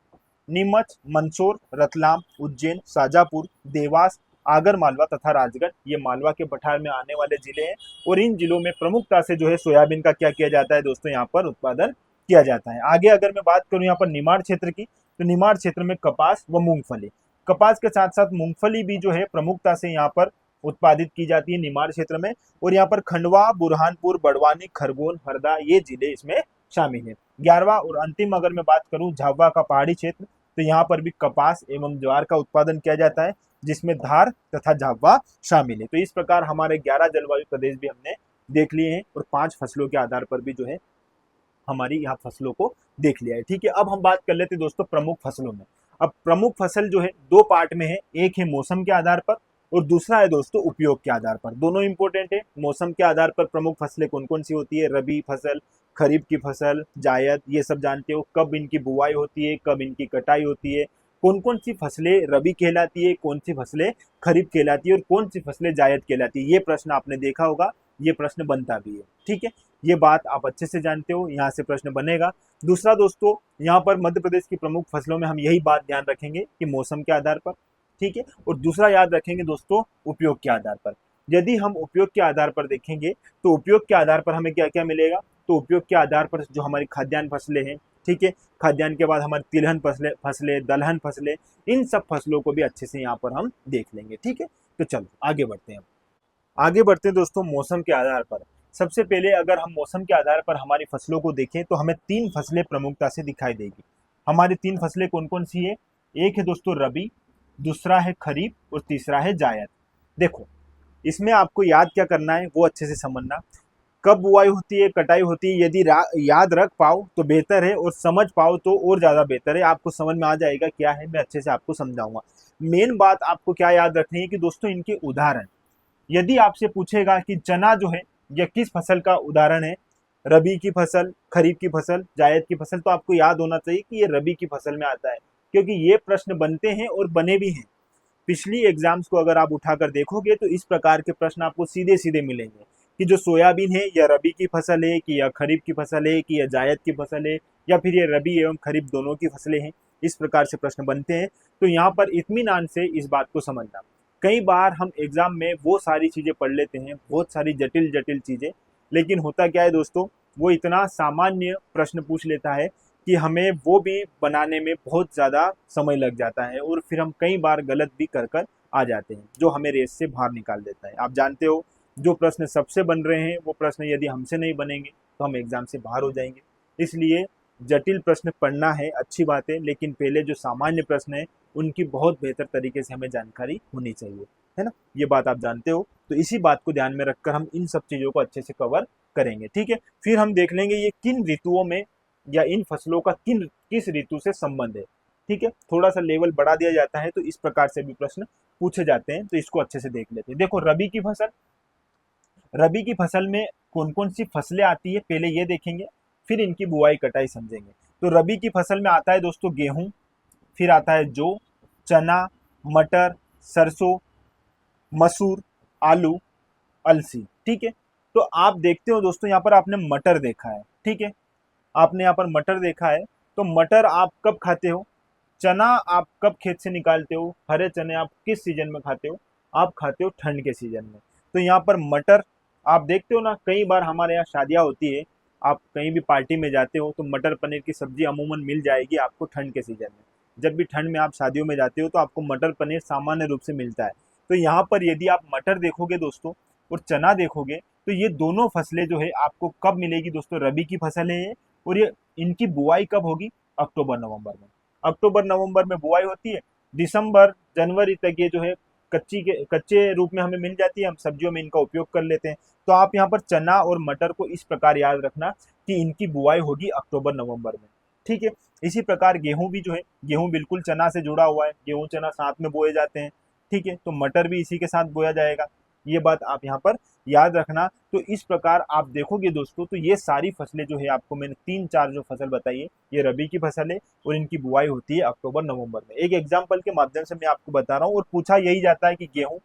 नीमच, मंदसौर, रतलाम, उज्जैन, शाजापुर, देवास, आगर मालवा तथा राजगढ़ ये मालवा के पठार में आने वाले जिले हैं और इन जिलों में प्रमुखता से जो है सोयाबीन का क्या किया जाता है दोस्तों, यहाँ पर उत्पादन किया जाता है। आगे अगर मैं बात करूं यहाँ पर निमाड़ क्षेत्र की, तो निमाड़ क्षेत्र में कपास व मूंगफली, कपास के साथ साथ मूंगफली भी जो है प्रमुखता से यहाँ पर उत्पादित की जाती है निमाड़ क्षेत्र में। और यहाँ पर खंडवा, बुरहानपुर, बड़वानी, खरगोन, हरदा ये जिले इसमें शामिल है। 11वां और अंतिम अगर मैं बात करूं झाबुआ का पहाड़ी क्षेत्र, तो यहाँ पर भी कपास एवं ज्वार का उत्पादन किया जाता है जिसमें धार तथा झाबुआ शामिल है। तो इस प्रकार हमारे 11 जलवायु प्रदेश भी हमने देख लिए हैं और 5 फसलों के आधार पर भी जो है हमारी यहाँ फसलों को देख लिया है, ठीक है। अब हम बात कर लेते हैं दोस्तों प्रमुख फसलों में। अब प्रमुख फसल जो है दो पार्ट में है, एक है मौसम के आधार पर और दूसरा है दोस्तों उपयोग के आधार पर। दोनों इंपॉर्टेंट है। मौसम के आधार पर प्रमुख फसलें कौन कौन सी होती है, रबी फसल, खरीफ की फसल, जायद, ये सब जानते हो। कब इनकी बुआई होती है, कब इनकी कटाई होती है, कौन कौन सी फसलें रबी कहलाती है, कौन सी फसलें खरीफ कहलाती है और कौन सी फसलें जायद कहलाती है, ये प्रश्न आपने देखा होगा, ये प्रश्न बनता भी है, ठीक है। ये बात आप अच्छे से जानते हो, यहाँ से प्रश्न बनेगा। दूसरा दोस्तों, यहाँ पर मध्य प्रदेश की प्रमुख फसलों में हम यही बात ध्यान रखेंगे कि मौसम के आधार पर, ठीक है। और दूसरा याद रखेंगे दोस्तों उपयोग के आधार पर। यदि हम उपयोग के आधार पर देखेंगे तो उपयोग के आधार पर हमें क्या क्या मिलेगा, तो उपयोग के आधार पर जो हमारी खाद्यान्न फसलें हैं, ठीक है, खाद्यान्न के बाद हमारी तिलहन फसलें, दलहन फसलें, इन सब फसलों को भी अच्छे से यहाँ पर हम देख लेंगे, ठीक है। तो चलो आगे बढ़ते हैं। आगे बढ़ते हैं दोस्तों मौसम के आधार पर। सबसे पहले अगर हम मौसम के आधार पर हमारी फसलों को देखें तो हमें 3 फसलें प्रमुखता से दिखाई देगी। हमारी 3 फसलें कौन कौन सी है, एक है दोस्तों रबी, दूसरा है खरीफ और तीसरा है जायद। देखो इसमें आपको याद क्या करना है वो अच्छे से समझना। कब बुआई होती है, कटाई होती है, यदि याद रख पाओ तो बेहतर है और समझ पाओ तो और ज्यादा बेहतर है। आपको समझ में आ जाएगा क्या है, मैं अच्छे से आपको समझाऊंगा। मेन बात आपको क्या याद रखनी है कि दोस्तों इनके उदाहरण, यदि आपसे पूछेगा कि चना जो है यह किस फसल का उदाहरण है, रबी की फसल, खरीफ की फसल, जायद की फसल, तो आपको याद होना चाहिए कि ये रबी की फसल में आता है, क्योंकि ये प्रश्न बनते हैं और बने भी हैं। पिछली एग्जाम्स को अगर आप उठाकर देखोगे तो इस प्रकार के प्रश्न आपको सीधे सीधे मिलेंगे कि जो सोयाबीन है यह रबी की फसल है कि यह खरीफ की फसल है कि यह जायद की फसल है या फिर ये रबी एवं खरीफ दोनों की फसलें हैं। इस प्रकार से प्रश्न बनते हैं। तो यहाँ पर इत्मीनान से इस बात को समझना। कई बार हम एग्जाम में वो सारी चीजें पढ़ लेते हैं, बहुत सारी जटिल जटिल चीजें, लेकिन होता क्या है दोस्तों, वो इतना सामान्य प्रश्न पूछ लेता है कि हमें वो भी बनाने में बहुत ज़्यादा समय लग जाता है और फिर हम कई बार गलत भी कर आ जाते हैं, जो हमें रेस से बाहर निकाल देता है। आप जानते हो जो प्रश्न सबसे बन रहे हैं वो प्रश्न यदि हमसे नहीं बनेंगे तो हम एग्जाम से बाहर हो जाएंगे। इसलिए जटिल प्रश्न पढ़ना है अच्छी बात है, लेकिन पहले जो सामान्य प्रश्न है उनकी बहुत बेहतर तरीके से हमें जानकारी होनी चाहिए, है ना। ये बात आप जानते हो, तो इसी बात को ध्यान में रखकर हम इन सब चीज़ों को अच्छे से कवर करेंगे, ठीक है। फिर हम देख लेंगे ये किन ऋतुओं में या इन फसलों का किस ऋतु से संबंध है, ठीक है। थोड़ा सा लेवल बढ़ा दिया जाता है तो इस प्रकार से भी प्रश्न पूछे जाते हैं, तो इसको अच्छे से देख लेते हैं। देखो रबी की फसल, रबी की फसल में कौन कौन सी फसलें आती है पहले ये देखेंगे, फिर इनकी बुआई कटाई समझेंगे। तो रबी की फसल में आता है दोस्तों गेहूं, फिर आता है जौ, चना, मटर, सरसों, मसूर, आलू, अलसी, ठीक है। तो आप देखते हो दोस्तों यहाँ पर आपने मटर देखा है, ठीक है, आपने यहाँ पर मटर देखा है। तो मटर आप कब खाते हो, चना आप कब खेत से निकालते हो, हरे चने आप किस सीजन में खाते हो, आप खाते हो ठंड के सीजन में। तो यहाँ पर मटर आप देखते हो ना, कई बार हमारे यहाँ शादियाँ होती है, आप कहीं भी पार्टी में जाते हो तो मटर पनीर की सब्जी अमूमन मिल जाएगी आपको ठंड के सीजन में। जब भी ठंड में आप शादियों में जाते हो तो आपको मटर पनीर सामान्य रूप से मिलता है। तो यहाँ पर यदि आप मटर देखोगे दोस्तों और चना देखोगे तो ये दोनों फसलें जो है आपको कब मिलेगी दोस्तों, रबी की फसल है और ये इनकी बुआई कब होगी, अक्टूबर नवंबर में। अक्टूबर नवंबर में बुआई होती है, दिसंबर जनवरी तक ये जो है कच्चे रूप में हमें मिल जाती है, हम सब्जियों में इनका उपयोग कर लेते हैं। तो आप यहाँ पर चना और मटर को इस प्रकार याद रखना कि इनकी बुआई होगी अक्टूबर नवंबर में, ठीक है। इसी प्रकार गेहूं भी जो है, गेहूं बिल्कुल चना से जुड़ा हुआ है, गेहूं चना साथ में बोए जाते हैं, ठीक है। तो मटर भी इसी के साथ बोया जाएगा, ये बात आप यहाँ पर याद रखना। तो इस प्रकार आप देखोगे दोस्तों, तो ये सारी फसलें जो है आपको मैंने 3-4 जो फसल बताई है, ये रबी की फसल है और इनकी बुआई होती है अक्टूबर नवंबर में। एक एग्जाम्पल के माध्यम से मैं आपको बता रहा हूँ। और पूछा यही जाता है कि गेहूं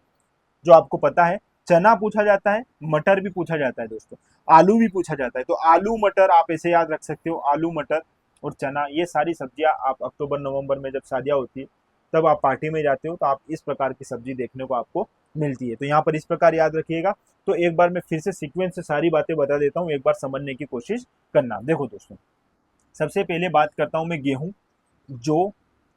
जो आपको पता है, चना पूछा जाता है, मटर भी पूछा जाता है दोस्तों, आलू भी पूछा जाता है। तो आलू मटर आप ऐसे याद रख सकते हो, आलू मटर और चना, ये सारी सब्जियां आप अक्टूबर नवंबर में जब शादियां होती है तब आप पार्टी में जाते हो तो आप इस प्रकार की सब्जी देखने को आपको मिलती है। तो यहाँ पर इस प्रकार याद रखिएगा। तो एक बार मैं फिर से सीक्वेंस से सारी बातें बता देता हूँ, एक बार समझने की कोशिश करना। देखो दोस्तों, सबसे पहले बात करता हूँ मैं गेहूं, जौ,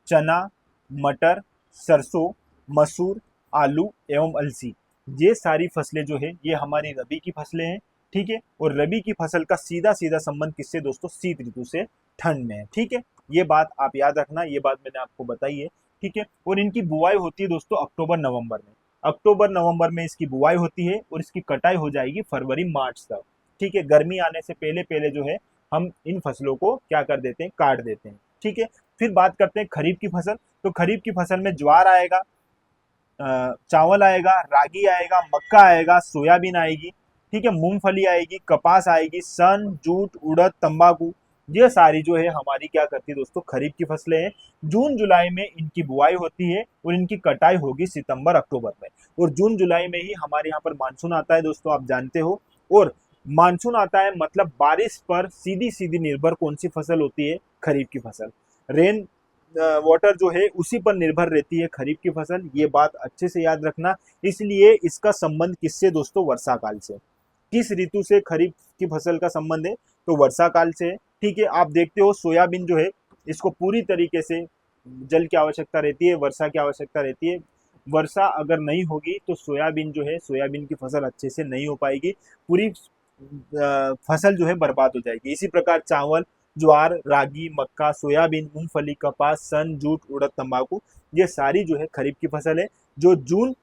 चना, मटर, सरसों, मसूर, आलू एवं अलसी, ये सारी फसलें जो है ये हमारी रबी की फसलें हैं। ठीक है, और रबी की फसल का सीधा सीधा संबंध किससे दोस्तों, शीत ऋतु से, ठंड में है। ठीक है, ये बात आप याद रखना, ये बात मैंने आपको बताई है। ठीक है, और इनकी बुआई होती है दोस्तों अक्टूबर नवंबर में। अक्टूबर नवंबर में इसकी बुआई होती है और इसकी कटाई हो जाएगी फरवरी मार्च तक। ठीक है, गर्मी आने से पहले पहले जो है हम इन फसलों को क्या कर देते हैं, काट देते हैं। ठीक है, फिर बात करते हैं खरीफ की फसल। तो खरीफ की फसल में ज्वार आएगा, चावल आएगा, रागी आएगा, मक्का आएगा, सोयाबीन आएगी। ठीक है, मूंगफली आएगी, कपास आएगी, सन, जूट, उड़द, तंबाकू, ये सारी जो है हमारी क्या करती है दोस्तों, खरीफ की फसलें हैं। जून जुलाई में इनकी बुआई होती है और इनकी कटाई होगी सितंबर अक्टूबर में। और जून जुलाई में ही हमारे यहाँ पर मानसून आता है दोस्तों, आप जानते हो। और मानसून आता है मतलब बारिश पर सीधी सीधी निर्भर कौन सी फसल होती है, खरीफ की फसल। रेन वाटर जो है उसी पर निर्भर रहती है खरीफ की फसल, ये बात अच्छे से याद रखना। इसलिए इसका संबंध किससे दोस्तों, वर्षा काल से। किस ऋतु से खरीफ की फसल का संबंध है, तो वर्षा काल से है। ठीक है, आप देखते हो सोयाबीन जो है इसको पूरी तरीके से जल की आवश्यकता रहती है, वर्षा की आवश्यकता रहती है। वर्षा अगर नहीं होगी तो सोयाबीन जो है, सोयाबीन की फसल अच्छे से नहीं हो पाएगी, पूरी फसल जो है बर्बाद हो जाएगी। इसी प्रकार चावल, ज्वार, रागी, मक्का, सोयाबीन, मूंगफली, कपास, सन, जूट, उड़द, तंबाकू, ये सारी जो है खरीफ की फसल है जो जून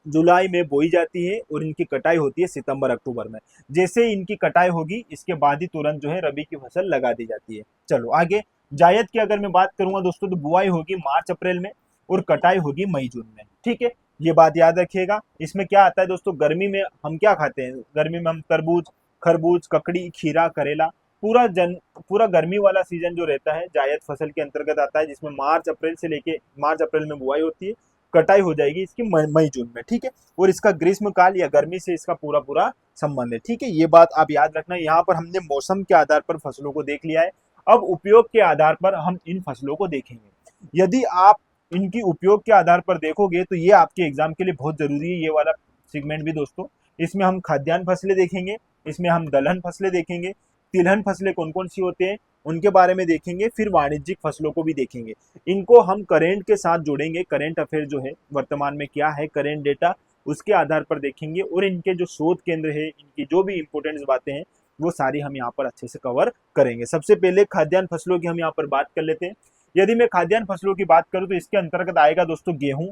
जुलाई में बोई जाती है और इनकी कटाई होती है सितंबर अक्टूबर में। जैसे इनकी कटाई होगी इसके बाद ही तुरंत जो है रबी की फसल लगा दी जाती है। चलो आगे, जायद की अगर मैं बात करूंगा दोस्तों, तो बुआई होगी मार्च अप्रैल में और कटाई होगी मई जून में। ठीक है, ये बात याद रखिएगा। इसमें क्या आता है दोस्तों, गर्मी में हम क्या खाते हैं, गर्मी में हम तरबूज, खरबूज, ककड़ी, खीरा, करेला, पूरा गर्मी वाला सीजन जो रहता है जायद फसल के अंतर्गत आता है, जिसमें मार्च अप्रैल में बुआई होती है, कटाई हो जाएगी इसकी मई जून में। ठीक है, और इसका ग्रीष्म काल या गर्मी से इसका पूरा पूरा संबंध है। ठीक है, ये बात आप याद रखना। यहाँ पर हमने मौसम के आधार पर फसलों को देख लिया है, अब उपयोग के आधार पर हम इन फसलों को देखेंगे। यदि आप इनकी उपयोग के आधार पर देखोगे तो ये आपके एग्जाम के लिए बहुत जरूरी है, ये वाला सेगमेंट भी दोस्तों। इसमें हम खाद्यान्न फसलें देखेंगे, इसमें हम दलहन फसलें देखेंगे, तिलहन फसलें कौन कौन सी होते हैं उनके बारे में देखेंगे, फिर वाणिज्यिक फसलों को भी देखेंगे। इनको हम करेंट के साथ जोड़ेंगे, करेंट अफेयर जो है वर्तमान में क्या है, करेंट डेटा, उसके आधार पर देखेंगे। और इनके जो शोध केंद्र है, इनकी जो भी इंपोर्टेंट बातें हैं वो सारी हम यहाँ पर अच्छे से कवर करेंगे। सबसे पहले खाद्यान्न फसलों की हम यहाँ पर बात कर लेते हैं। यदि मैं खाद्यान्न फसलों की बात करूँ तो इसके अंतर्गत आएगा दोस्तों गेहूं,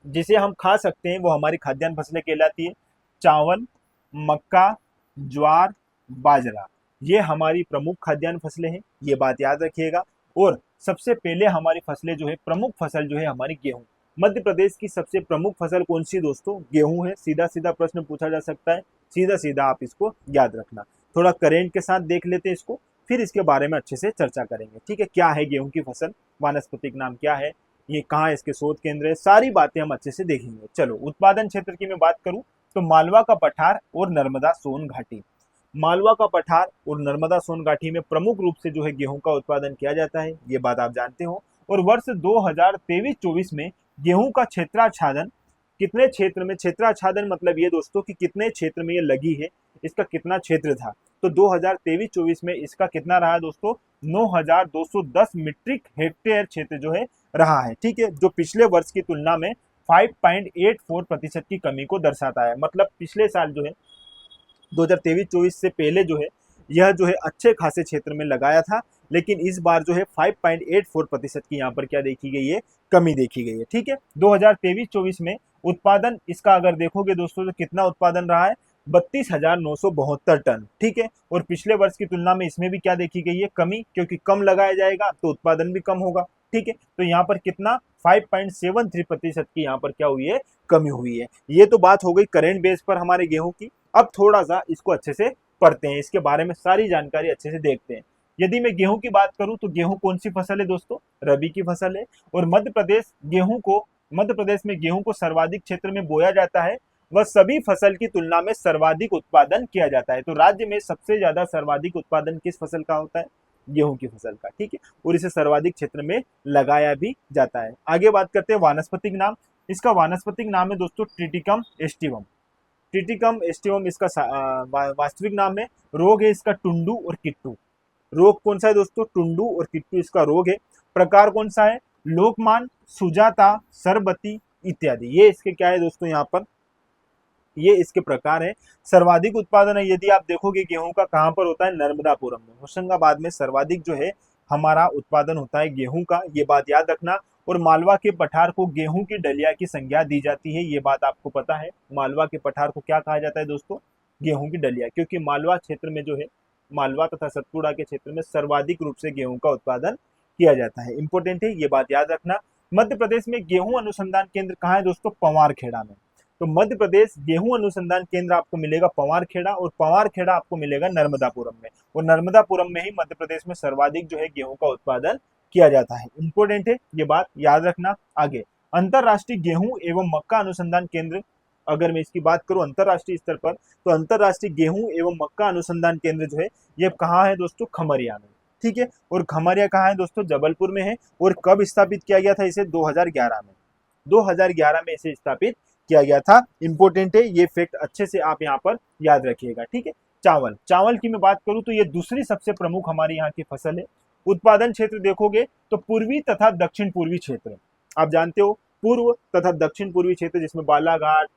जिसे हम खा सकते हैं, वो हमारी खाद्यान्न फसलें कहलाती है। चावल, मक्का, ज्वार, बाजरा, ये हमारी प्रमुख खाद्यान्न फसलें हैं, ये बात याद रखिएगा। और सबसे पहले हमारी फसलें जो है, प्रमुख फसल जो है हमारी गेहूं। मध्य प्रदेश की सबसे प्रमुख फसल कौन सी दोस्तों, गेहूं है। सीधा सीधा प्रश्न पूछा जा सकता है, सीधा सीधा आप इसको याद रखना। थोड़ा करेंट के साथ देख लेते हैं इसको, फिर इसके बारे में अच्छे से चर्चा करेंगे। ठीक है, क्या है गेहूं की फसल, वानस्पतिक नाम क्या है, ये कहाँ इसके शोध केंद्र है, सारी बातें हम अच्छे से देखेंगे। चलो उत्पादन क्षेत्र की मैं बात करूं तो मालवा का पठार और नर्मदा सोन घाटी, मालवा का पठार और नर्मदा सोन घाटी में प्रमुख रूप से जो है गेहूं का उत्पादन किया जाता है, ये बात आप जानते हो। और वर्ष 2023-24 में गेहूं का क्षेत्राच्छादन कितने क्षेत्र में, क्षेत्राच्छादन मतलब ये दोस्तों कि कितने क्षेत्र में ये लगी है, इसका कितना क्षेत्र था। तो 2023-24 में इसका कितना रहा दोस्तों, 9,210 मीट्रिक हेक्टेयर क्षेत्र जो है रहा है। ठीक है, जो पिछले वर्ष की तुलना में 5.84% की कमी को दर्शाता है। मतलब पिछले साल जो है 2023-24 से पहले जो है यह जो है अच्छे खासे क्षेत्र में लगाया था, लेकिन इस बार जो है 5.84% की यहाँ पर क्या देखी गई है, कमी देखी गई है। ठीक है, 2023-24 में उत्पादन इसका अगर देखोगे दोस्तों तो कितना उत्पादन रहा है, 32,972 टन। ठीक है, और पिछले वर्ष की तुलना में इसमें भी क्या देखी गई है, कमी, क्योंकि कम लगाया जाएगा तो उत्पादन भी कम होगा। ठीक है, तो यहाँ पर कितना 5.73% की यहाँ पर क्या हुई है, कमी हुई है। ये तो बात हो गई करेंट बेस पर हमारे गेहूं की। अब थोड़ा सा इसको अच्छे से पढ़ते हैं, इसके बारे में सारी जानकारी अच्छे से देखते हैं। यदि मैं गेहूं की बात करूं तो गेहूं कौन सी फसल है दोस्तों? रबी की फसल है। और मध्य प्रदेश में गेहूं को सर्वाधिक क्षेत्र में बोया जाता है। वह सभी फसल की तुलना में सर्वाधिक उत्पादन किया जाता है। तो राज्य में सबसे ज्यादा सर्वाधिक उत्पादन किस फसल का होता है? गेहूं की फसल का, ठीक है। और इसे सर्वाधिक क्षेत्र में लगाया भी जाता है। आगे बात करते हैं वानस्पतिक नाम। इसका वानस्पतिक नाम है दोस्तों ट्रिटिकम एस्टिवम। ट्रिटिकम एस्टिवम इसका वास्तविक नाम है। रोग है इसका टुंडू और किट्टू। रोग कौन सा है दोस्तों? टुंडू और किट्टू इसका रोग है। प्रकार कौन सा है? लोकमान, सुजाता, सरबती इत्यादि। ये इसके क्या है दोस्तों? यहाँ पर ये इसके प्रकार है। सर्वाधिक उत्पादन है यदि आप देखोगे गेहूं का कहां पर होता है? नर्मदापुरम में, होशंगाबाद में सर्वाधिक जो है हमारा उत्पादन होता है गेहूं का, ये बात याद रखना। और मालवा के पठार को गेहूं की डलिया की संज्ञा दी जाती है, ये बात आपको पता है। मालवा के पठार को क्या कहा जाता है दोस्तों? गेहूं की डलिया, क्योंकि मालवा क्षेत्र में जो है, मालवा तथा सतपुड़ा के क्षेत्र में सर्वाधिक रूप से गेहूं का उत्पादन किया जाता है। इंपॉर्टेंट है, ये बात याद रखना। मध्य प्रदेश में गेहूं अनुसंधान केंद्र कहाँ है दोस्तों? पवारखेड़ा में। तो मध्य प्रदेश गेहूं अनुसंधान केंद्र आपको मिलेगा पवारखेड़ा, और पवारखेड़ा आपको मिलेगा नर्मदापुरम में। और नर्मदापुरम में ही मध्य प्रदेश में सर्वाधिक जो है गेहूं का उत्पादन किया जाता है। इंपॉर्टेंट है, ये बात याद रखना। आगे अंतरराष्ट्रीय गेहूं एवं मक्का अनुसंधान केंद्र, अगर मैं इसकी बात करूं अंतरराष्ट्रीय स्तर पर, तो अंतरराष्ट्रीय गेहूं एवं मक्का अनुसंधान केंद्र जो है ये कहाँ है दोस्तों? खमरिया में, ठीक है। और खमरिया कहाँ है दोस्तों? जबलपुर में है। और कब स्थापित किया गया था इसे? 2011 में। 2011 में इसे स्थापित किया गया था। इंपॉर्टेंट है, ये फैक्ट अच्छे से आप यहाँ पर याद रखिएगा, ठीक है। चावल की मैं बात करूं तो ये दूसरी सबसे प्रमुख हमारी यहाँ की फसल है। उत्पादन क्षेत्र देखोगे तो पूर्वी तथा दक्षिण पूर्वी क्षेत्र, आप जानते हो पूर्व तथा दक्षिण पूर्वी क्षेत्र, जिसमें बालाघाट,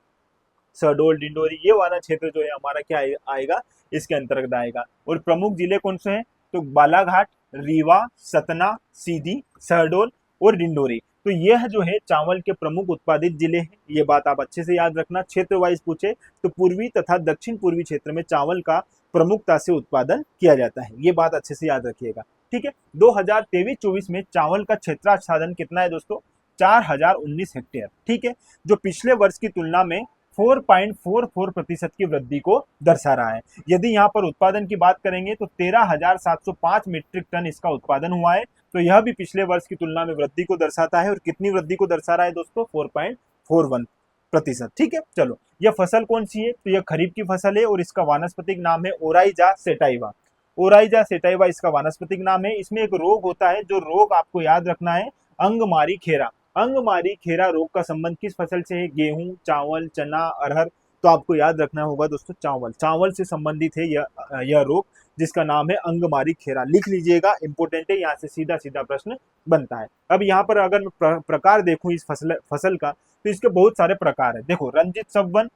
शहडोल, डिंडोरी, ये वाला क्षेत्र जो है हमारा क्या आएगा? इसके अंतर्गत आएगा। और प्रमुख जिले कौन से हैं? तो बालाघाट, रीवा, सतना, सीधी, शहडोल और डिंडोरी। तो यह जो है चावल के प्रमुख उत्पादित जिले हैं, ये बात आप अच्छे से याद रखना। क्षेत्र वाइज पूछे तो पूर्वी तथा दक्षिण पूर्वी क्षेत्र में चावल का प्रमुखता से उत्पादन किया जाता है, ये बात अच्छे से याद रखिएगा, ठीक है। 2023-24 में चावल का क्षेत्राच्छादन कितना है दोस्तों? 4019 हेक्टेयर, ठीक है, जो पिछले वर्ष की तुलना में 4.44% की वृद्धि को दर्शा रहा है। यदि यहाँ पर उत्पादन की बात करेंगे तो 13,705 मीट्रिक टन इसका उत्पादन हुआ है। तो यह भी पिछले वर्ष की तुलना में वृद्धि को दर्शाता है। और कितनी वृद्धि को दर्शा रहा है दोस्तों? 4.41%, ठीक है। चलो, यह फसल कौन सी है? तो यह खरीफ की फसल है और इसका वानस्पतिक नाम है ओराइजा सेटाइवा। ओराइजा सेटाइवा इसका वानस्पतिक नाम है। इसमें एक रोग होता है, जो रोग आपको याद रखना है, अंगमारी खेरा। अंगमारी खेरा रोग का संबंध किस फसल से है? गेहूं, चावल, चना, अरहर। तो आपको याद रखना होगा दोस्तों चावल से संबंधित है यह रोग, जिसका नाम है अंगमारी खेरा। लिख लीजिएगा, इंपोर्टेंट है, यहाँ से सीधा सीधा प्रश्न बनता है। अब यहाँ पर अगर मैं प्रकार देखूं इस फसल का, तो इसके बहुत सारे प्रकार है। देखो, रंजित सब्वन,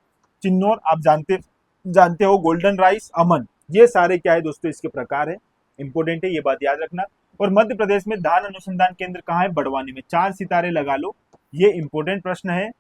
चिन्नौर, आप जानते हो, गोल्डन राइस, अमन, ये सारे क्या है दोस्तों? इसके प्रकार है। इंपोर्टेंट है, ये बात याद रखना। और मध्य प्रदेश में धान अनुसंधान केंद्र कहाँ है? बड़वानी में। 4 सितारे लगा लो, ये इंपोर्टेंट प्रश्न है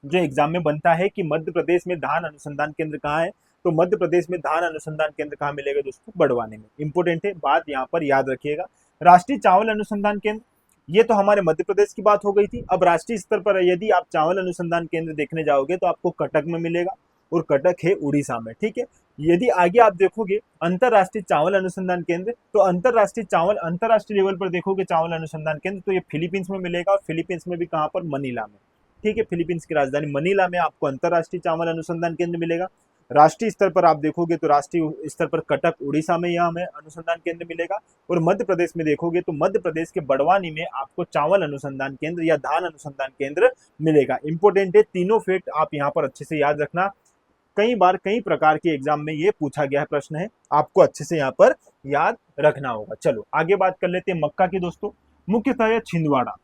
जो एग्जाम में बनता है कि मध्य प्रदेश में धान अनुसंधान केंद्र कहाँ है? तो मध्य प्रदेश में धान अनुसंधान केंद्र कहाँ मिलेगा दोस्तों? बड़वानी में। इंपोर्टेंट है, बात यहाँ पर याद रखिएगा। राष्ट्रीय चावल अनुसंधान केंद्र, ये तो हमारे मध्य प्रदेश की बात हो गई थी। अब राष्ट्रीय स्तर पर यदि आप चावल अनुसंधान केंद्र देखने जाओगे तो आपको कटक में मिलेगा, और कटक है उड़ीसा में, ठीक है। यदि आगे आप देखोगे अंतरराष्ट्रीय चावल अनुसंधान केंद्र, तो अंतरराष्ट्रीय लेवल पर देखोगे चावल अनुसंधान केंद्र, तो ये फिलीपींस में मिलेगा। और फिलीपींस में भी कहाँ पर? मनीला में, ठीक है। फिलीपींस की राजधानी मनीला में आपको अंतरराष्ट्रीय चावल अनुसंधान केंद्र मिलेगा। राष्ट्रीय स्तर पर आप देखोगे तो राष्ट्रीय स्तर पर कटक उड़ीसा में यह हमें अनुसंधान केंद्र मिलेगा। और मध्य प्रदेश में देखोगे तो मध्य प्रदेश के बड़वानी में आपको चावल अनुसंधान केंद्र या धान अनुसंधान केंद्र मिलेगा। इंपोर्टेंट है, तीनों फैक्ट आप यहाँ पर अच्छे से याद रखना। कई बार कई प्रकार के एग्जाम में ये पूछा गया प्रश्न है, आपको अच्छे से यहाँ पर याद रखना होगा। चलो आगे बात कर लेते हैं मक्का की दोस्तों। मुख्यतः छिंदवाड़ा,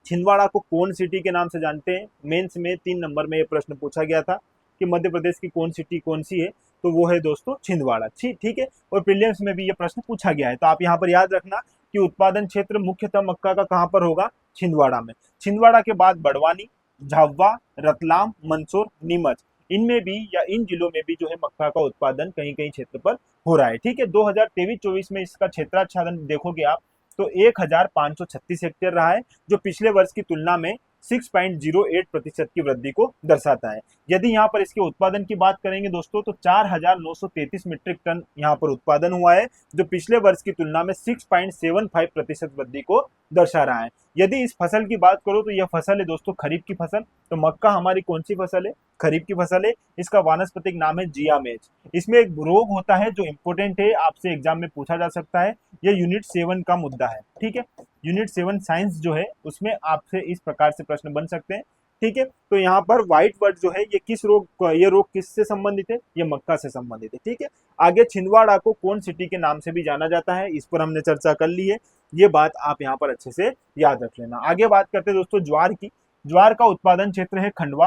छिंदवाड़ा को कौन सिटी के नाम से जानते हैं? मेंस में 3 नंबर में ये प्रश्न पूछा गया था कि मध्य प्रदेश की कौन सिटी कौन सी है, तो वो है दोस्तों छिंदवाड़ा, ठीक है। और प्रीलिम्स में भी ये प्रश्न पूछा गया है, तो आप यहाँ पर याद रखना कि उत्पादन क्षेत्र मुख्यतः मक्का का कहाँ पर होगा? छिंदवाड़ा में। छिंदवाड़ा के बाद बड़वानी, झाबुआ, रतलाम, मंदसौर, नीमच, इनमें भी या इन जिलों में भी जो है मक्का का उत्पादन कहीं कहीं क्षेत्र पर हो रहा है, ठीक है। 2023-24 में इसका क्षेत्राच्छादन देखोगे आप तो 1536 हेक्टेयर रहा है, जो पिछले वर्ष की तुलना में 6.08% की वृद्धि को दर्शाता है। यदि यहाँ पर इसके उत्पादन की बात करेंगे दोस्तों तो 4,933 मीट्रिक टन यहाँ पर उत्पादन हुआ है, जो पिछले वर्ष की तुलना में 6.75% वृद्धि को दर्शा रहा है। यदि इस फसल की बात करो तो यह फसल है दोस्तों खरीफ की फसल। तो मक्का हमारी कौन सी फसल है? खरीफ की फसल है। इसका वानस्पतिक नाम है जिया मेज। इसमें एक रोग होता है जो इंपोर्टेंट है, आपसे एग्जाम में पूछा जा सकता है। यह यूनिट 7 का मुद्दा है, ठीक है। यूनिट 7 साइंस जो है उसमें आपसे इस प्रकार से प्रश्न बन सकते हैं, ठीक है। तो यहाँ पर व्हाइट वर्ड जो है ये रोग किससे संबंधित है? ये मक्का से संबंधित है, ठीक है। आगे छिंदवाड़ा को कौन सिटी के नाम से भी जाना जाता है, इस पर हमने चर्चा कर ली है। ये बात आप यहाँ पर अच्छे से याद रख लेना। आगे बात करते हैं दोस्तों ज्वार की। ज्वार का उत्पादन क्षेत्र है खंडवा,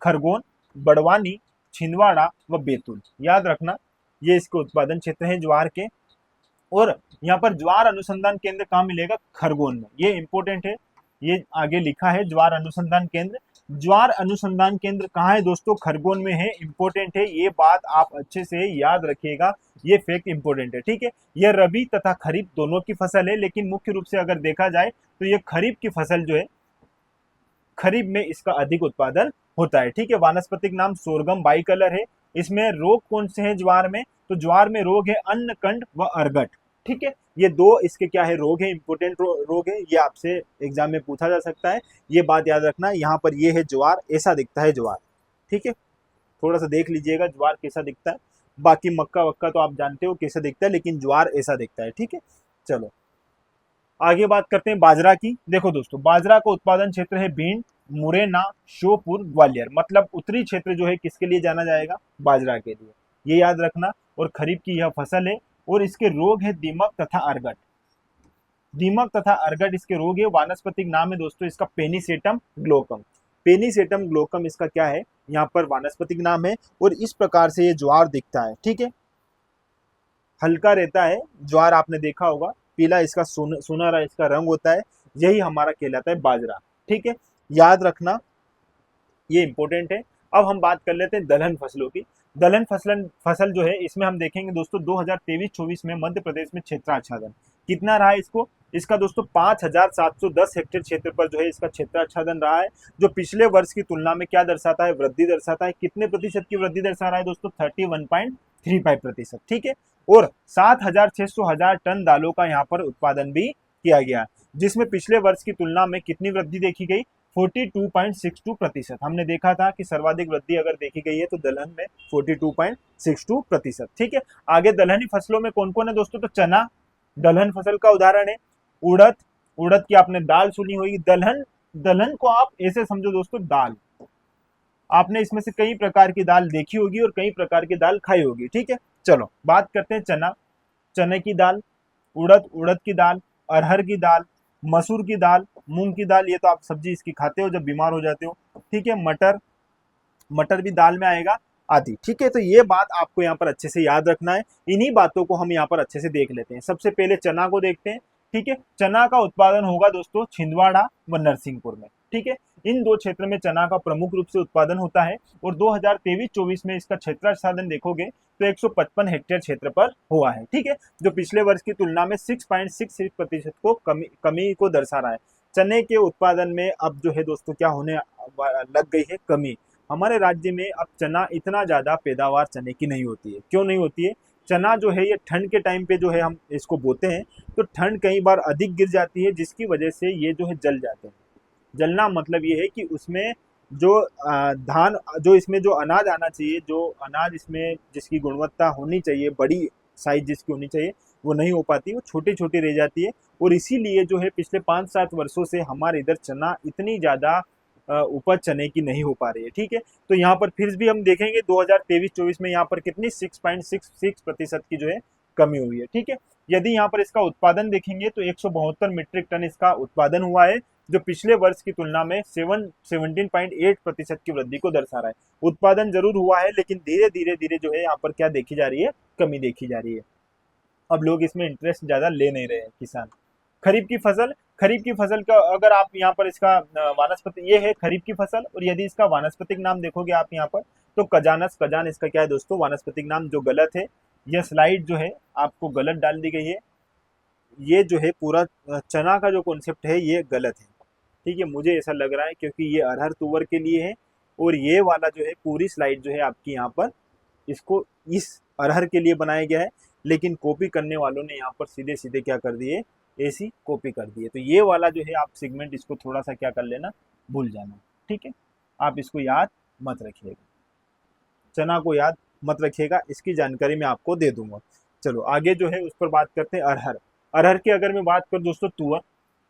खरगोन, बड़वानी, छिंदवाड़ा व बैतूल। याद रखना, ये इसके उत्पादन क्षेत्र है ज्वार के। और यहाँ पर ज्वार अनुसंधान केंद्र कहाँ मिलेगा? खरगोन में। ये इंपॉर्टेंट है, ये आगे लिखा है ज्वार अनुसंधान केंद्र। ज्वार अनुसंधान केंद्र कहाँ है दोस्तों? खरगोन में है। इंपॉर्टेंट है, ये बात आप अच्छे से याद रखिएगा, ये फैक्ट इंपॉर्टेंट है, ठीक है। यह रबी तथा खरीफ दोनों की फसल है, लेकिन मुख्य रूप से अगर देखा जाए तो ये खरीफ की फसल जो है, खरीफ में इसका अधिक उत्पादन होता है, ठीक है। वानस्पतिक नाम सोरगम बाई कलर है। इसमें रोग कौन से हैं ज्वार में? तो ज्वार में रोग है अन्नकंड व अर्गट, ठीक है। ये दो इसके क्या है? रोग है, इंपोर्टेंट रोग है। ये आपसे एग्जाम में पूछा जा सकता है, ये बात याद रखना। यहाँ पर ये है ज्वार, ऐसा दिखता है ज्वार, ठीक है। थोड़ा सा देख लीजिएगा ज्वार कैसा दिखता है। बाकी मक्का वक्का तो आप जानते हो कैसा दिखता है, लेकिन ज्वार ऐसा दिखता है, ठीक है। चलो आगे बात करते हैं बाजरा की। देखो दोस्तों, बाजरा का उत्पादन क्षेत्र है भिंड, मुरैना, श्योपुर, ग्वालियर। मतलब उत्तरी क्षेत्र जो है किसके लिए जाना जाएगा? बाजरा के लिए, ये याद रखना। और खरीफ की यह फसल है और इसके रोग है दीमक तथा अर्गट। दीमक तथा अर्गट इसके रोग है। वानस्पतिक नाम है दोस्तों इसका पेनिसेटम ग्लोकम। पेनिसेटम ग्लोकम इसका क्या है? यहाँ पर वानस्पतिक नाम है। और इस प्रकार से ये ज्वार दिखता है, ठीक है। हल्का रहता है ज्वार, आपने देखा होगा, पीला इसका सुनहरा इसका रंग होता है। यही हमारा कहलाता है बाजरा, ठीक है। याद रखना, ये इंपॉर्टेंट है। अब हम बात कर लेते हैं दलहन फसलों की। दलहन फसल जो है, इसमें हम देखेंगे दोस्तों 2023-24 में मध्य प्रदेश में क्षेत्राच्छादन कितना रहा है इसका दोस्तों 5,710 हेक्टेयर क्षेत्र पर जो है इसका क्षेत्राच्छादन रहा है, जो पिछले वर्ष की तुलना में क्या दर्शाता है? वृद्धि दर्शाता है। कितने प्रतिशत की वृद्धि दर्शा रहा है दोस्तों? 31.35%, ठीक है। और 7,600 टन दालों का यहाँ पर उत्पादन भी किया गया, जिसमें पिछले वर्ष की तुलना में कितनी वृद्धि देखी गई? 42.62%। हमने देखा था कि सर्वाधिक वृद्धि अगर देखी गई है तो दलहन में 42.62%, ठीक है। आगे दलहनी फसलों में कौन कौन है दोस्तों? तो चना दलहन फसल का उदाहरण है। उड़द, उड़द की आपने दाल सुनी होगी। दलहन को आप ऐसे समझो दोस्तों, दाल। आपने इसमें से कई प्रकार की दाल देखी होगी और कई प्रकार की दाल खाई होगी, ठीक है। चलो बात करते हैं चना, चने की दाल, उड़द की दाल, अरहर की दाल, मसूर की दाल, मूंग की दाल। ये तो आप सब्जी इसकी खाते हो जब बीमार हो जाते हो, ठीक है। मटर भी दाल में आएगा आदि, ठीक है। तो ये बात आपको यहाँ पर अच्छे से याद रखना है। इन्हीं बातों को हम यहाँ पर अच्छे से देख लेते हैं। सबसे पहले चना को देखते हैं, ठीक है। चना का उत्पादन होगा दोस्तों छिंदवाड़ा व नरसिंहपुर में, ठीक है। इन दो क्षेत्र में चना का प्रमुख रूप से उत्पादन होता है। और 2023-24 में इसका क्षेत्राच्छादन देखोगे तो 155 हेक्टेयर क्षेत्र पर हुआ है, ठीक है, जो पिछले वर्ष की तुलना में 6.66% को कमी को दर्शा रहा है। चने के उत्पादन में अब जो है दोस्तों क्या होने लग गई है? कमी। हमारे राज्य में अब चना इतना ज्यादा पैदावार चने की नहीं होती है। क्यों नहीं होती है? चना जो है ये ठंड के टाइम पे जो है हम इसको बोते हैं, तो ठंड कई बार अधिक गिर जाती है, जिसकी वजह से ये जो है जल जाते हैं। जलना मतलब ये है कि उसमें जो धान, जो इसमें जो अनाज आना चाहिए, जो अनाज इसमें जिसकी गुणवत्ता होनी चाहिए, बड़ी साइज जिसकी होनी चाहिए, वो नहीं हो पाती, वो छोटी छोटी रह जाती है। और इसीलिए जो है पिछले 5-7 वर्षों से हमारे इधर चना इतनी ज़्यादा उपज चने की नहीं हो पा रही है, ठीक है। तो यहाँ पर फिर भी हम देखेंगे 2023-24 में यहाँ पर कितनी 6.66% की जो है कमी हुई है, ठीक है। यदि यहाँ पर इसका उत्पादन देखेंगे तो 172 मीट्रिक टन इसका उत्पादन हुआ है, जो पिछले वर्ष की तुलना में 17.8% की वृद्धि को दर्शा रहा है। उत्पादन जरूर हुआ है, लेकिन धीरे धीरे जो है यहाँ पर क्या देखी जा रही है? कमी देखी जा रही है। अब लोग इसमें इंटरेस्ट ज्यादा ले नहीं रहे हैं किसान। खरीफ की फसल का अगर आप यहाँ पर इसका वानस्पतिक, ये है खरीफ की फसल। और यदि इसका वानस्पतिक नाम देखोगे आप यहाँ पर तो कजान इसका क्या है दोस्तों? वानस्पतिक नाम, जो गलत है। यह स्लाइड जो है आपको गलत डाल दी गई है। ये जो है पूरा चना का जो कॉन्सेप्ट है ये गलत है। ठीक है, मुझे ऐसा लग रहा है क्योंकि ये अरहर तुवर के लिए है और ये वाला जो है पूरी स्लाइड जो है आपकी यहाँ पर इसको इस अरहर के लिए बनाया गया है, लेकिन कॉपी करने वालों ने यहाँ पर सीधे सीधे क्या कर दिए, ऐसी कॉपी कर दिए। तो ये वाला जो है आप सेगमेंट इसको थोड़ा सा क्या कर लेना, भूल जाना। ठीक है, आप इसको याद मत रखिएगा, चना को याद मत रखिएगा, इसकी जानकारी मैं आपको दे दूंगा। चलो आगे जो है उस पर बात करते हैं। अरहर, अरहर की अगर मैं बात करूं दोस्तों तुअर,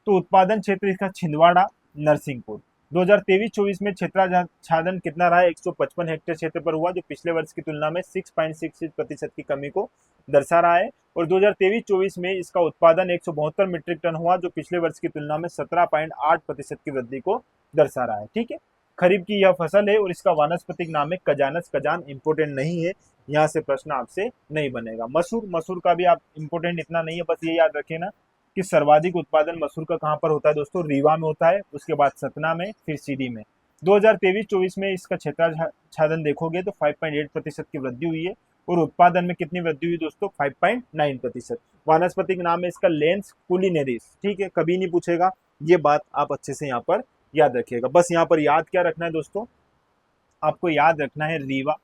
तो उत्पादन क्षेत्र इसका छिंदवाड़ा नरसिंहपुर। 2023-24 में क्षेत्राच्छादन कितना रहा है, 155 हेक्टेयर क्षेत्र पर हुआ, जो पिछले वर्ष की तुलना में 6.66% की कमी को दर्शा रहा है। और 2023-24 में इसका उत्पादन 172 मीट्रिक टन हुआ, जो पिछले वर्ष की तुलना में 17.8% की वृद्धि को दर्शा रहा है। ठीक है, खरीफ की यह फसल है और इसका वानस्पतिक नाम है कजानस। कजान इंपोर्टेंट नहीं है, यहाँ से प्रश्न आपसे नहीं बनेगा। मसूर, मसूर का भी आप इंपोर्टेंट इतना नहीं है, बस ये याद रखें ना कि सर्वाधिक उत्पादन मसूर का कहाँ पर होता है दोस्तों, रीवा में होता है, उसके बाद सतना में, फिर सीडी में। 2023-24 में इसका क्षेत्राच्छादन देखोगे तो 5.8% की वृद्धि हुई है और उत्पादन में कितनी वृद्धि हुई दोस्तों, 5.9%। वानस्पतिक नाम है इसका लेंस कुलिनेरिस। ठीक है, कभी नहीं पूछेगा, ये बात आप अच्छे से यहाँ पर याद रखिएगा। बस यहाँ पर याद क्या रखना है दोस्तों, आपको याद रखना है रीवा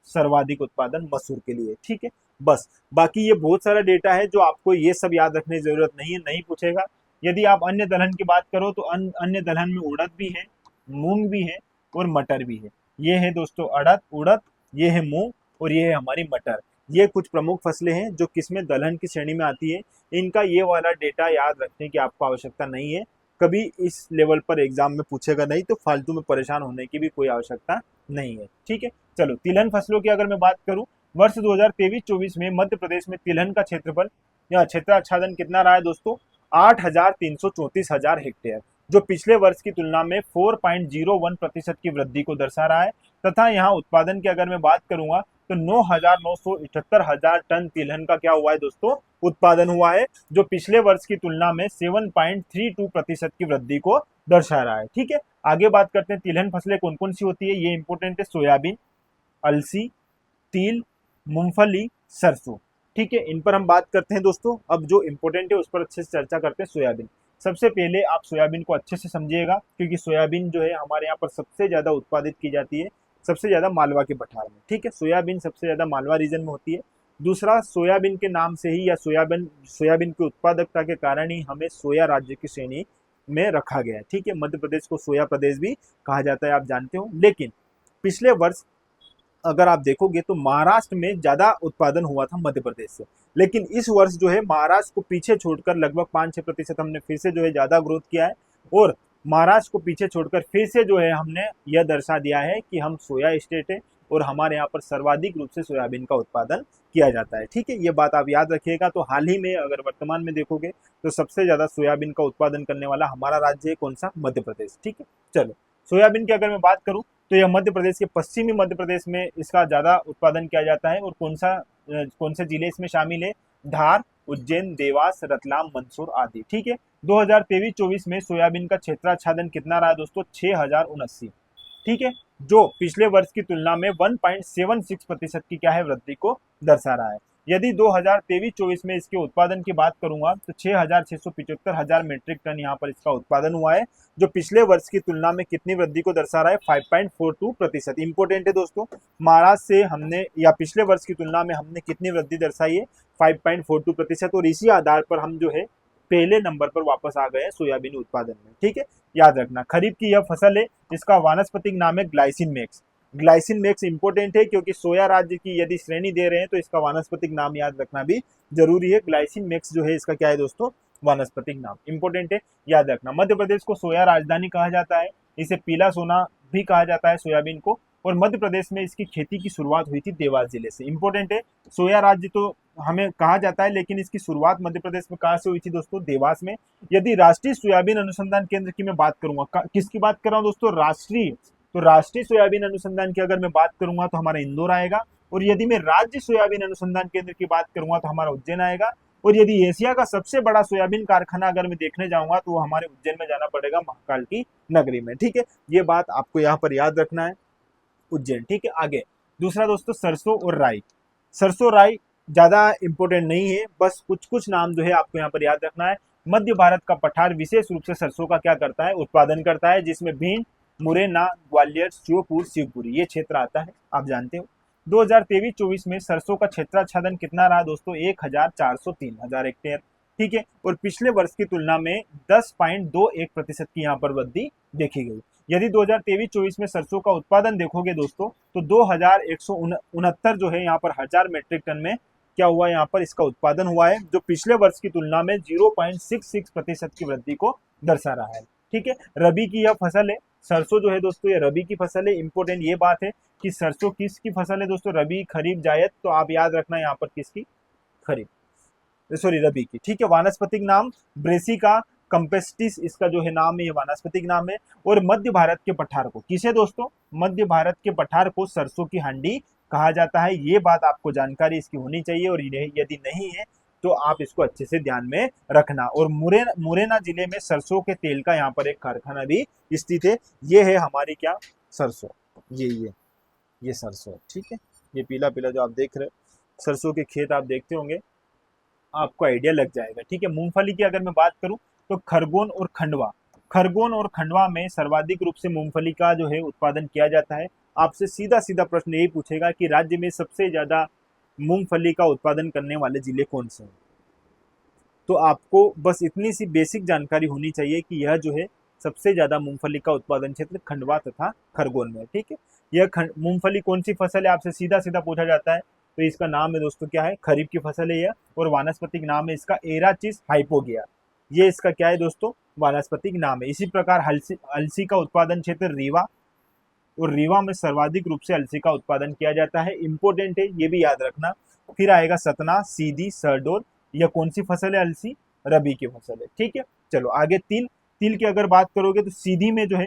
सर्वाधिक उत्पादन मसूर के लिए। ठीक है, बस बाकी ये बहुत सारा डेटा है जो आपको ये सब याद रखने की जरूरत नहीं है, नहीं पूछेगा। यदि आप अन्य दलहन की बात करो तो अन्य दलहन में उड़द भी है, मूंग भी है और मटर भी है। ये है दोस्तों उड़द, ये है मूंग और ये है हमारी मटर। ये कुछ प्रमुख फसलें हैं जो किसमें दलहन की श्रेणी में आती है। इनका ये वाला डेटा याद रखने की आपको आवश्यकता नहीं है, कभी इस लेवल पर एग्जाम में पूछेगा नहीं, तो फालतू में परेशान होने की भी कोई आवश्यकता नहीं है। ठीक है, चलो तिलहन फसलों की अगर मैं बात करूं, वर्ष 2023-24 में मध्य प्रदेश में तिलहन का क्षेत्रफल या क्षेत्राच्छादन कितना रहा है दोस्तों, 8,334,000 हेक्टेयर, जो पिछले वर्ष की तुलना में 4.01% की वृद्धि को दर्शा रहा है। तथा यहाँ उत्पादन की अगर मैं बात करूंगा तो 9,978,000 टन तिलहन का क्या हुआ है दोस्तों, उत्पादन हुआ है, जो पिछले वर्ष की तुलना में 7.32% की वृद्धि को दर्शा रहा है। ठीक है, आगे बात करते हैं तिलहन फसलें कौन कौन सी होती है, ये इंपोर्टेंट है। सोयाबीन, अलसी, तिल, मूंगफली, सरसों। ठीक है, इन पर हम बात करते हैं दोस्तों। अब जो इंपोर्टेंट है उस पर अच्छे से चर्चा करते हैं। सोयाबीन, सबसे पहले आप सोयाबीन को अच्छे से समझिएगा, क्योंकि सोयाबीन जो है हमारे यहाँ पर सबसे ज्यादा उत्पादित की जाती है, सबसे ज्यादा मालवा के पठार में। ठीक है, सोयाबीन सबसे ज्यादा मालवा रीजन में होती है। दूसरा, सोयाबीन के नाम से ही या सोयाबीन की उत्पादकता के कारण ही हमें सोया राज्य की श्रेणी में रखा गया है। ठीक है, मध्य प्रदेश को सोया प्रदेश भी कहा जाता है, आप जानते हो। लेकिन पिछले वर्ष अगर आप देखोगे तो महाराष्ट्र में ज्यादा उत्पादन हुआ था मध्य प्रदेश से, लेकिन इस वर्ष जो है महाराष्ट्र को पीछे छोड़कर लगभग 5-6% हमने फिर से जो है ज्यादा ग्रोथ किया है। और महाराष्ट्र को पीछे छोड़कर फिर से जो है हमने यह दर्शा दिया है कि हम सोया स्टेट है और हमारे यहाँ पर सर्वाधिक रूप से सोयाबीन का उत्पादन किया जाता है। ठीक है, ये बात आप याद रखिएगा। तो हाल ही में अगर वर्तमान में देखोगे तो सबसे ज्यादा सोयाबीन का उत्पादन करने वाला हमारा राज्य है, कौन सा, मध्य प्रदेश। ठीक है, चलो सोयाबीन की अगर मैं बात करूं तो यह मध्य प्रदेश के पश्चिमी मध्य प्रदेश में इसका ज्यादा उत्पादन किया जाता है। और कौन से जिले इसमें शामिल है, धार, उज्जैन, देवास, रतलाम, मंदसौर आदि। ठीक है, 2023-24 में सोयाबीन का क्षेत्राच्छादन कितना रहा दोस्तों, 6,079। ठीक है, जो पिछले वर्ष की तुलना में 1.76% की क्या है, वृद्धि को दर्शा रहा है। यदि 2023-24 में इसके उत्पादन की बात करूंगा तो 6,675,000 मीट्रिक टन यहाँ पर इसका उत्पादन हुआ है, जो पिछले वर्ष की तुलना में कितनी वृद्धि को दर्शा रहा है, 5.42%। इंपोर्टेंट है दोस्तों, महाराष्ट्र से हमने या पिछले वर्ष की तुलना में हमने कितनी वृद्धि दर्शाई है, 5.42%। और इसी आधार पर हम जो है पहले नंबर पर वापस आ गए हैं सोयाबीन उत्पादन में। ठीक है, याद रखना खरीफ की यह फसल है, इसका वानस्पतिक नाम है glycine max. Glycine max important है क्योंकि सोया राज्य की यदि श्रेणी दे रहे हैं तो इसका वानस्पतिक नाम याद रखना भी जरूरी है। ग्लाइसिन मैक्स जो है इसका क्या है दोस्तों, वानस्पतिक नाम इंपोर्टेंट है, याद रखना। मध्य प्रदेश को सोया राजधानी कहा जाता है, इसे पीला सोना भी कहा जाता है सोयाबीन को। और मध्य प्रदेश में इसकी खेती की शुरुआत हुई थी देवास जिले से। इंपोर्टेंट है, सोया राज्य तो हमें कहा जाता है, लेकिन इसकी शुरुआत मध्य प्रदेश में कहाँ से हुई थी दोस्तों, देवास में। यदि राष्ट्रीय सोयाबीन अनुसंधान केंद्र की मैं बात करूंगा, किसकी बात कर रहा हूँ दोस्तों, राष्ट्रीय, तो राष्ट्रीय सोयाबीन अनुसंधान की अगर मैं बात करूंगा तो हमारा इंदौर आएगा। और यदि मैं राज्य सोयाबीन अनुसंधान केंद्र की बात करूंगा तो हमारा उज्जैन आएगा। और यदि एशिया का सबसे बड़ा सोयाबीन कारखाना अगर मैं देखने जाऊंगा तो वो हमारे उज्जैन में जाना पड़ेगा, महाकाल की नगरी में। ठीक है, ये बात आपको यहाँ पर याद रखना है, उज्जैन। ठीक है, आगे दूसरा दोस्तों सरसों और राई। सरसों राई ज्यादा इंपॉर्टेंट नहीं है, बस कुछ कुछ नाम जो है आपको यहाँ पर याद रखना है। मध्य भारत का पठार विशेष रूप से सरसों का क्या करता है, उत्पादन करता है, जिसमें भिंड, मुरैना, ग्वालियर, श्योपुर, शिवपुरी ये क्षेत्र आता है, आप जानते हो। 2023-24 में सरसों का क्षेत्राच्छादन कितना रहा दोस्तों, 1403 हजार हेक्टेयर, ठीक है। और पिछले वर्ष की तुलना में 10.21% की यहाँ पर वृद्धि देखी गई। यदि 2023-24 में सरसों का उत्पादन देखोगे दोस्तों, तो 2169 जो है यहाँ पर हजार मेट्रिक टन में क्या हुआ, यहाँ पर इसका उत्पादन हुआ है, जो पिछले वर्ष की तुलना में 0.66% की वृद्धि को दर्शा रहा है, ठीक है। रबी की यह फसल है, सरसों जो है दोस्तों ये रबी की फसल है। इंपॉर्टेंट ये बात है कि सरसों किसकी फसल है दोस्तों, रबी, खरीफ, जायद, तो आप याद रखना यहाँ पर किसकी, खरीफ, सॉरी रबी की, ठीक है। वानस्पतिक नाम ब्रेसिका कंपेस्टिस इसका जो है नाम है, ये वानस्पतिक नाम है। और मध्य भारत के पठार को किसे दोस्तों, मध्य भारत के पठार को सरसों की हांडी कहा जाता है। ये बात आपको जानकारी इसकी होनी चाहिए, और यदि नहीं है तो आप इसको अच्छे से ध्यान में रखना। और मुरैना जिले में सरसों के तेल का यहाँ पर एक कारखाना भी स्थित है। ये है हमारी क्या, सरसों, ये सरसों, ठीक है। ये पीला पीला जो आप देख रहे हो सरसों के खेत आप देखते होंगे, आपको आइडिया लग जाएगा, ठीक है। मूंगफली की अगर मैं बात करूं तो खरगोन और खंडवा में सर्वाधिक रूप से मूंगफली का जो है उत्पादन किया जाता है। आपसे सीधा सीधा प्रश्न यही पूछेगा कि राज्य में सबसे ज्यादा मूंगफली का उत्पादन करने वाले जिले कौन से हैं, तो आपको बस इतनी सी बेसिक जानकारी होनी चाहिए कि यह जो है सबसे ज्यादा मूंगफली का उत्पादन क्षेत्र खंडवा तथा खरगोन में, ठीक है। यह मूंगफली कौन सी फसल है, आपसे सीधा सीधा पूछा जाता है, तो इसका नाम है दोस्तों क्या है, खरीफ की फसल है यह, और वानस्पतिक नाम है इसका एराचिस हाइपोगिया, ये इसका क्या है दोस्तों, वानस्पतिक नाम है। इसी प्रकार अलसी का उत्पादन क्षेत्र रीवा, और रीवा में सर्वाधिक रूप से अलसी का उत्पादन किया जाता है। इंपॉर्टेंट है, ये भी याद रखना। फिर आएगा सतना, सीधी, शहडोल, यह कौन सी फसल है, अलसी, रबी की फसल है, ठीक है। चलो आगे तिल की अगर बात करोगे तो सीधी में जो है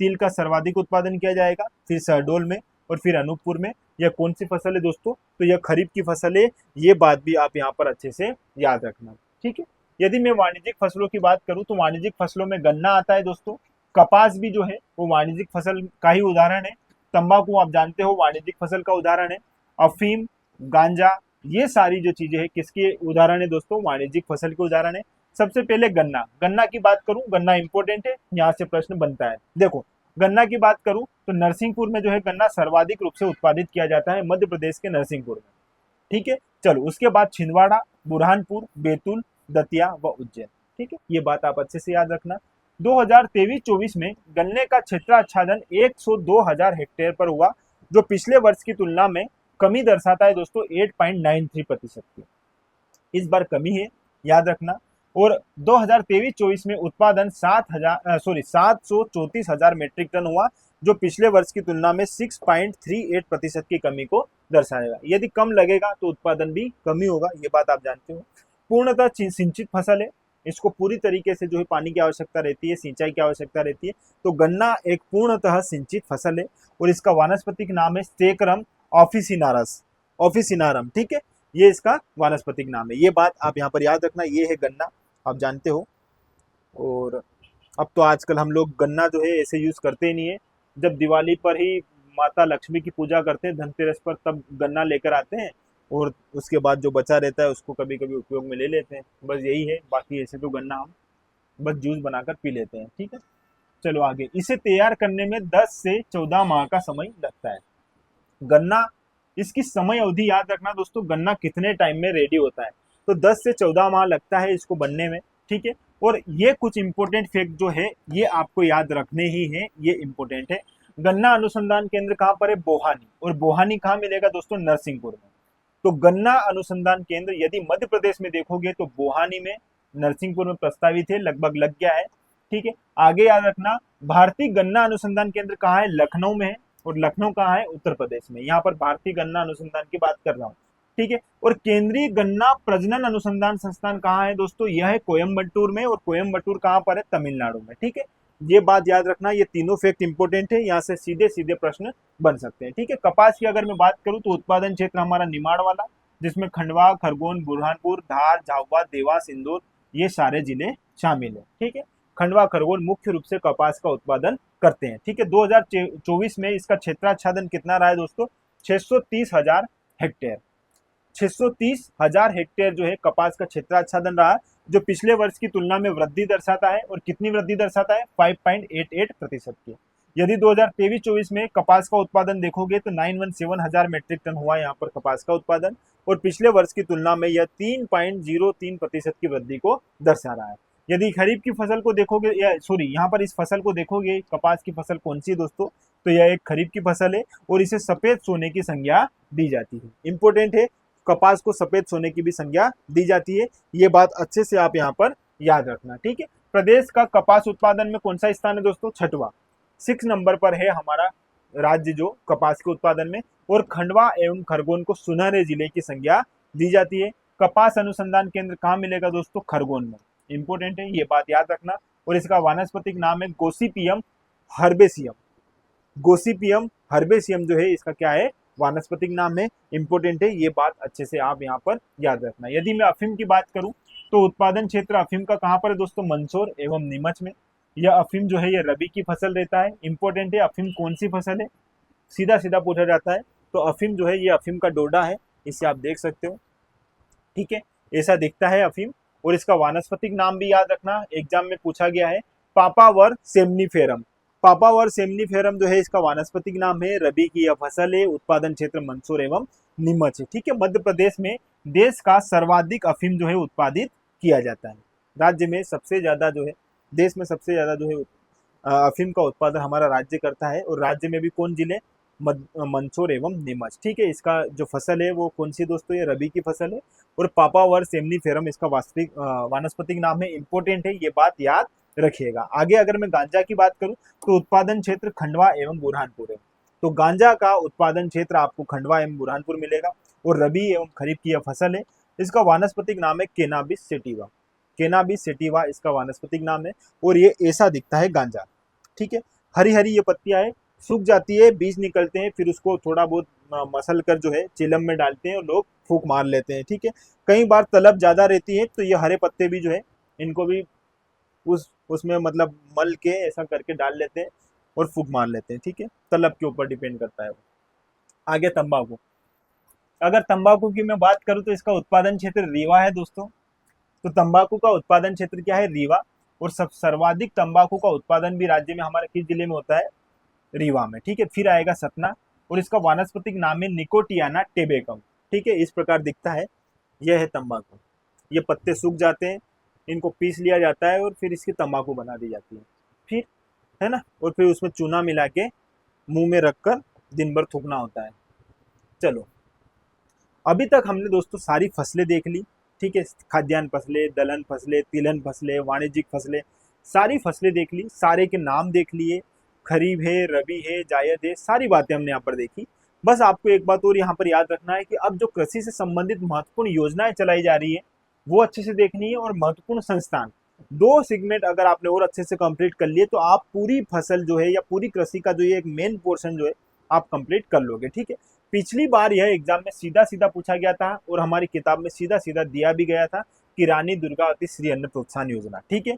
तिल का सर्वाधिक उत्पादन किया जाएगा, फिर शहडोल में, और फिर अनूपपुर में। यह कौन सी फसल है दोस्तों, तो यह खरीफ की फसल है। ये बात भी आप यहाँ पर अच्छे से याद रखना, ठीक है। यदि मैं वाणिज्यिक फसलों की बात करूं तो वाणिज्यिक फसलों में गन्ना आता है दोस्तों, कपास भी जो है वो वाणिज्यिक फसल का ही उदाहरण है। तंबाकू आप जानते हो वाणिज्यिक फसल का उदाहरण है। अफीम, गांजा, ये सारी जो चीजें है किसके उदाहरण है दोस्तों, वाणिज्यिक फसल के उदाहरण है। सबसे पहले गन्ना की बात करूं, गन्ना इंपॉर्टेंट है, यहाँ से प्रश्न बनता है। देखो गन्ना की बात करूं तो नरसिंहपुर में जो है गन्ना सर्वाधिक रूप से उत्पादित किया जाता है, मध्य प्रदेश के नरसिंहपुर में, ठीक है। चलो उसके बाद छिंदवाड़ा, बुरहानपुर, बैतूल, दतिया व उज्जैन, ठीक है। ये बात आप अच्छे से याद रखना। 2023-24 में गन्ने का क्षेत्राच्छादन 102,000 हेक्टेयर पर हुआ, जो पिछले वर्ष की तुलना में कमी दर्शाता है दोस्तों 8.93% की, इस बार कमी है, याद रखना। और 2023-24 में उत्पादन 734,000 मेट्रिक टन हुआ, जो पिछले वर्ष की तुलना में 6.38% की कमी को दर्शाएगा। यदि कम लगेगा तो उत्पादन भी कमी होगा, ये बात आप जानते हो। पूर्णतः सिंचित फसल है, इसको पूरी तरीके से जो है पानी की आवश्यकता रहती है, सिंचाई की आवश्यकता रहती है, तो गन्ना एक पूर्णतः सिंचित फसल है। और इसका वानस्पतिक नाम है सेक्रम ऑफिसिनारम, ठीक है, ये इसका वानस्पतिक नाम है। ये बात आप यहाँ पर याद रखना, ये है गन्ना, आप जानते हो। और अब तो आजकल हम लोग गन्ना जो है ऐसे यूज करते ही नहीं है, जब दिवाली पर ही माता लक्ष्मी की पूजा करते हैं, धनतेरस पर, तब गन्ना लेकर आते हैं, और उसके बाद जो बचा रहता है उसको कभी कभी उपयोग में ले लेते हैं, बस यही है। बाकी ऐसे तो गन्ना हम बस जूस बनाकर पी लेते हैं, ठीक है। चलो आगे, इसे तैयार करने में 10 से 14 माह का समय लगता है। गन्ना, इसकी समय अवधि याद रखना दोस्तों, गन्ना कितने टाइम में रेडी होता है, तो 10 से 14 माह लगता है इसको बनने में, ठीक है। और ये कुछ इंपॉर्टेंट फैक्ट जो है ये आपको याद रखने ही है, ये इंपॉर्टेंट है। गन्ना अनुसंधान केंद्र कहाँ पर है, बोहानी, और बोहानी कहाँ मिलेगा दोस्तों, नरसिंहपुर में। तो गन्ना अनुसंधान केंद्र यदि मध्य प्रदेश में देखोगे तो बोहानी में, नरसिंहपुर में प्रस्तावित है, लगभग लग गया है, ठीक है। आगे याद रखना, भारतीय गन्ना अनुसंधान केंद्र कहाँ है, लखनऊ में है, और लखनऊ कहाँ है, उत्तर प्रदेश में। यहाँ पर भारतीय गन्ना अनुसंधान की बात कर रहा हूँ, ठीक है। और केंद्रीय गन्ना प्रजनन अनुसंधान संस्थान कहाँ है दोस्तों, यह है कोयम्बटूर में, और कोयम्बटूर कहाँ पर है, तमिलनाडु में, ठीक है। ये बात याद रखना, ये तीनों फैक्ट इंपॉर्टेंट है, यहाँ से सीधे सीधे प्रश्न बन सकते हैं, ठीक है। कपास की अगर मैं बात करूँ तो उत्पादन क्षेत्र हमारा निमाड़, जिसमें खंडवा, खरगोन, बुरहानपुर, धार, झाबुआ, देवास, इंदौर ये सारे जिले शामिल है, ठीक है। खंडवा, खरगोन मुख्य रूप से कपास का उत्पादन करते हैं, ठीक है। 2024 में इसका क्षेत्राच्छादन कितना रहा है दोस्तों, 630,000 हेक्टेयर, 630,000 हेक्टेयर जो है कपास का क्षेत्राच्छादन रहा, जो पिछले वर्ष की तुलना में वृद्धि दर्शाता है। और कितनी वृद्धि दर्शाता है? 5.88% की। यदि 2023-24 में कपास का उत्पादन देखोगे तो 917 हजार मेट्रिक टन हुआ यहाँ पर कपास का उत्पादन, और पिछले वर्ष की तुलना में यह 3.03% की वृद्धि को दर्शा रहा है। यदि खरीफ की फसल को देखोगे, या सॉरी यहाँ पर इस फसल को देखोगे, कपास की फसल कौन सी है दोस्तों? तो यह एक खरीफ की फसल है और इसे सफेद सोने की संज्ञा दी जाती है। इंपोर्टेंट है, कपास को सफेद सोने की भी संज्ञा दी जाती है। ये बात अच्छे से आप यहाँ पर याद रखना, ठीक है। प्रदेश का कपास उत्पादन में कौन सा स्थान है दोस्तों? 6वां, 6 नंबर पर है हमारा राज्य जो कपास के उत्पादन में। और खंडवा एवं खरगोन को सुनहरे जिले की संज्ञा दी जाती है। कपास अनुसंधान केंद्र कहाँ मिलेगा दोस्तों? खरगोन में। इंपोर्टेंट है, ये बात याद रखना। और इसका वानस्पतिक नाम है गोसिपियम हर्बेसियम। गोसिपियम हर्बेसियम जो है इसका क्या है? वानस्पतिक नाम है। इंपोर्टेंट है, ये बात अच्छे से आप यहाँ पर याद रखना। यदि मैं अफीम की बात करूं तो उत्पादन क्षेत्र अफीम का कहाँ पर है दोस्तों? मंदसौर एवं नीमच में। यह अफीम जो है ये रबी की फसल रहता है। इंपॉर्टेंट है, अफीम कौन सी फसल है? सीधा सीधा पूछा जाता है। तो अफीम जो है ये अफीम का डोडा है, इसे आप देख सकते हो, ठीक है। ऐसा दिखता है अफीम। और इसका वानस्पतिक नाम भी याद रखना, एग्जाम में पूछा गया है, पापावर सेमनीफेरम। पापावर सेमनीफेरम जो है इसका वानस्पतिक नाम है। रबी की यह फसल है। उत्पादन क्षेत्र मंदसौर एवं नीमच है, ठीक है। मध्य प्रदेश में देश का सर्वाधिक अफीम जो है उत्पादित किया जाता है। राज्य में सबसे ज्यादा जो है, देश में सबसे ज्यादा जो है अफीम का उत्पादन हमारा राज्य करता है। और राज्य में भी कौन जिले? मंदसौर एवं नीमच, ठीक है। इसका जो फसल है वो कौन सी दोस्तों? ये रबी की फसल है। और पापावर सेमनीफेरम इसका वास्तविक वानस्पतिक नाम है। इंपोर्टेंट है, ये बात याद रखिएगा। आगे अगर मैं गांजा की बात करूं तो उत्पादन क्षेत्र खंडवा एवं बुरहानपुर है। तो गांजा का उत्पादन क्षेत्र आपको खंडवा एवं बुरहानपुर मिलेगा। और रबी एवं खरीफ की यह फसल है। इसका वानस्पतिक नाम है केनाबिस सेटिवा। केनाबिस सेटिवा इसका वानस्पतिक नाम है। और ये ऐसा दिखता है गांजा, ठीक है। हरी हरी ये पत्तियां है, सूख जाती है, बीज निकलते हैं, फिर उसको थोड़ा बहुत मसल कर जो है चिलम में डालते हैं और लोग फूंक मार लेते हैं, ठीक है। कई बार तलब ज्यादा रहती है तो ये हरे पत्ते भी जो है इनको भी उसमें मतलब मल के ऐसा करके डाल लेते हैं और फूंक मार लेते हैं, ठीक है। तलब के ऊपर डिपेंड करता है वो। आगे तंबाकू। अगर तंबाकू की मैं बात करूं तो इसका उत्पादन क्षेत्र रीवा है दोस्तों। तो तंबाकू का उत्पादन क्षेत्र क्या है? रीवा। और सब सर्वाधिक तंबाकू का उत्पादन भी राज्य में हमारे किस जिले में होता है? रीवा में, ठीक है। फिर आएगा सतना। और इसका वानस्पतिक नाम है निकोटियाना टेबेकम, ठीक है। इस प्रकार दिखता है। यह है तंबाकू। ये पत्ते सूख जाते हैं, इनको पीस लिया जाता है और फिर इसकी तंबाकू बना दी जाती है, फिर, है ना। और फिर उसमें चूना मिला के मुंह में रखकर दिन भर थूकना होता है। चलो, अभी तक हमने दोस्तों सारी फसलें देख ली, ठीक है। खाद्यान्न फसलें, दलहन फसलें, तिलहन फसलें, वाणिज्यिक फसलें, सारी फसलें देख ली, सारे के नाम देख लिए। खरीफ है, रबी है, जायद है, सारी बातें हमने यहाँ पर देखी। बस आपको एक बात और यहाँ पर याद रखना है कि अब जो कृषि से संबंधित महत्वपूर्ण योजनाएं चलाई जा रही है वो अच्छे से देखनी है। और महत्वपूर्ण संस्थान, 2 सेगमेंट अगर आपने और अच्छे से कंप्लीट कर लिए तो आप पूरी फसल जो है या पूरी कृषि का जो ये एक मेन पोर्शन जो है आप कंप्लीट कर लोगे, ठीक है। पिछली बार यह एग्जाम में सीधा सीधा पूछा गया था और हमारी किताब में सीधा सीधा दिया भी गया था कि रानी दुर्गावती श्री अन्न प्रोत्साहन योजना, ठीक है।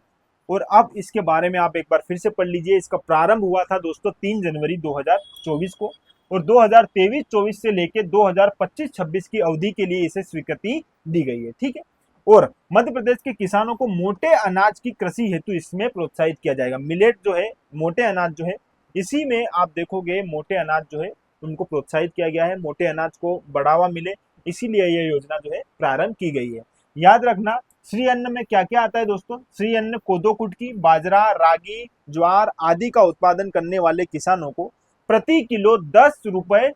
और अब इसके बारे में आप एक बार फिर से पढ़ लीजिए। इसका प्रारंभ हुआ था दोस्तों 3 जनवरी 2024 को। और 2023-24 से लेकर 2025-26 की अवधि के लिए इसे स्वीकृति दी गई है, ठीक है। और मध्य प्रदेश के किसानों को मोटे अनाज की कृषि हेतु इसमें प्रोत्साहित किया जाएगा। मिलेट जो है, मोटे अनाज जो है, इसी में आप देखोगे मोटे अनाज जो है उनको प्रोत्साहित किया गया है, मोटे अनाज को बढ़ावा मिले, इसीलिए यह योजना जो है प्रारंभ की गई है। याद रखना, श्री अन्न में क्या क्या आता है दोस्तों? श्री अन्न कोदो कुटकी, बाजरा, रागी, ज्वार आदि का उत्पादन करने वाले किसानों को प्रति किलो 10 रुपए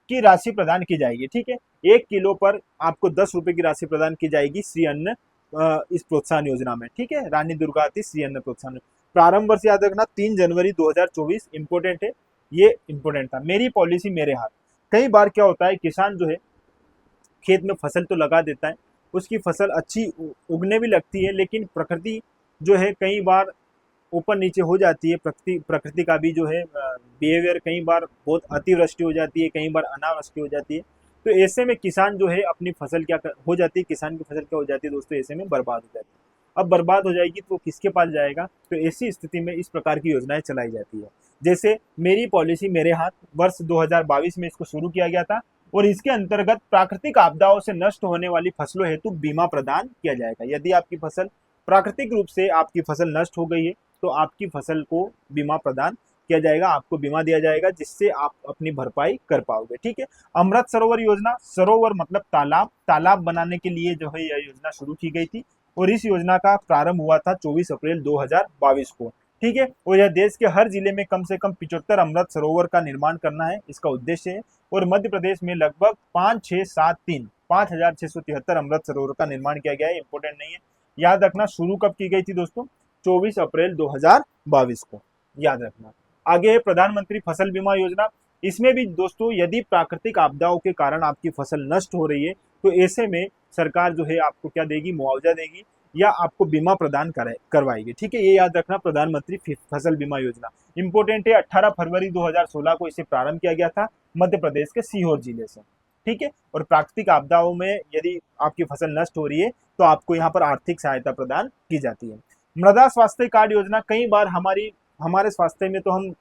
की राशि प्रदान की जाएगी, ठीक है। 1 किलो पर आपको 10 रुपए की राशि प्रदान की जाएगी श्री अन्न इस प्रोत्साहन योजना में, ठीक है। रानी दुर्गावती श्री अन्न प्रोत्साहन। प्रारंभ वर्ष याद रखना 3 जनवरी 2024। इंपोर्टेंट है, ये इंपोर्टेंट था। मेरी पॉलिसी मेरे हाथ। कई बार क्या होता है, किसान जो है खेत में फसल तो लगा देता है, उसकी फसल अच्छी उगने भी लगती है, लेकिन प्रकृति जो है कई बार ऊपर नीचे हो जाती है। प्रकृति का भी जो है बिहेवियर कई बार बहुत अतिवृष्टि हो जाती है, कई बार अनावृष्टि हो जाती है। तो ऐसे में किसान जो है अपनी फसल हो जाती है, किसान की फसल क्या हो जाती है दोस्तों? ऐसे में बर्बाद हो जाती है। अब बर्बाद हो जाएगी तो किसके पास जाएगा? तो ऐसी स्थिति में इस प्रकार की योजनाएं चलाई जाती है। जैसे मेरी पॉलिसी मेरे हाथ, वर्ष 2022 में इसको शुरू किया गया था। और इसके अंतर्गत प्राकृतिक आपदाओं से नष्ट होने वाली फसलों हेतु बीमा प्रदान किया जाएगा। यदि आपकी फसल प्राकृतिक रूप से आपकी फसल नष्ट हो गई है तो आपकी फसल को बीमा प्रदान किया जाएगा, आपको बीमा दिया जाएगा जिससे आप अपनी भरपाई कर पाओगे। ठीक है। अमृत सरोवर योजना, सरोवर मतलब तालाब, तालाब बनाने के लिए जो है यह योजना शुरू की गई थी और इस योजना का प्रारंभ हुआ था 24 अप्रैल 2022 को। ठीक है। और यह देश के हर जिले में कम से कम 75 अमृत सरोवर का निर्माण करना है, इसका उद्देश्य है। और मध्य प्रदेश में लगभग 5,673 अमृत सरोवर का निर्माण किया गया है। इंपॉर्टेंट नहीं है, याद रखना। शुरू कब की गई थी दोस्तों? 24 अप्रैल 2022 को, याद रखना। आगे है प्रधानमंत्री फसल बीमा योजना। इसमें भी दोस्तों यदि प्राकृतिक आपदाओं के कारण आपकी फसल नष्ट हो रही है तो ऐसे में सरकार जो है आपको क्या देगी? मुआवजा देगी या आपको बीमा प्रदान करवाएगी। ठीक है, ये याद रखना। प्रधानमंत्री फसल बीमा योजना इंपॉर्टेंट है। 18 फरवरी 2016 को इसे प्रारंभ किया गया था मध्य प्रदेश के सीहोर जिले से। ठीक है। और प्राकृतिक आपदाओं में यदि आपकी फसल नष्ट हो रही है तो आपको यहाँ पर आर्थिक सहायता प्रदान की जाती है। मृदा स्वास्थ्य कार्ड योजना, कई बार हमारे स्वास्थ्य में तो हम,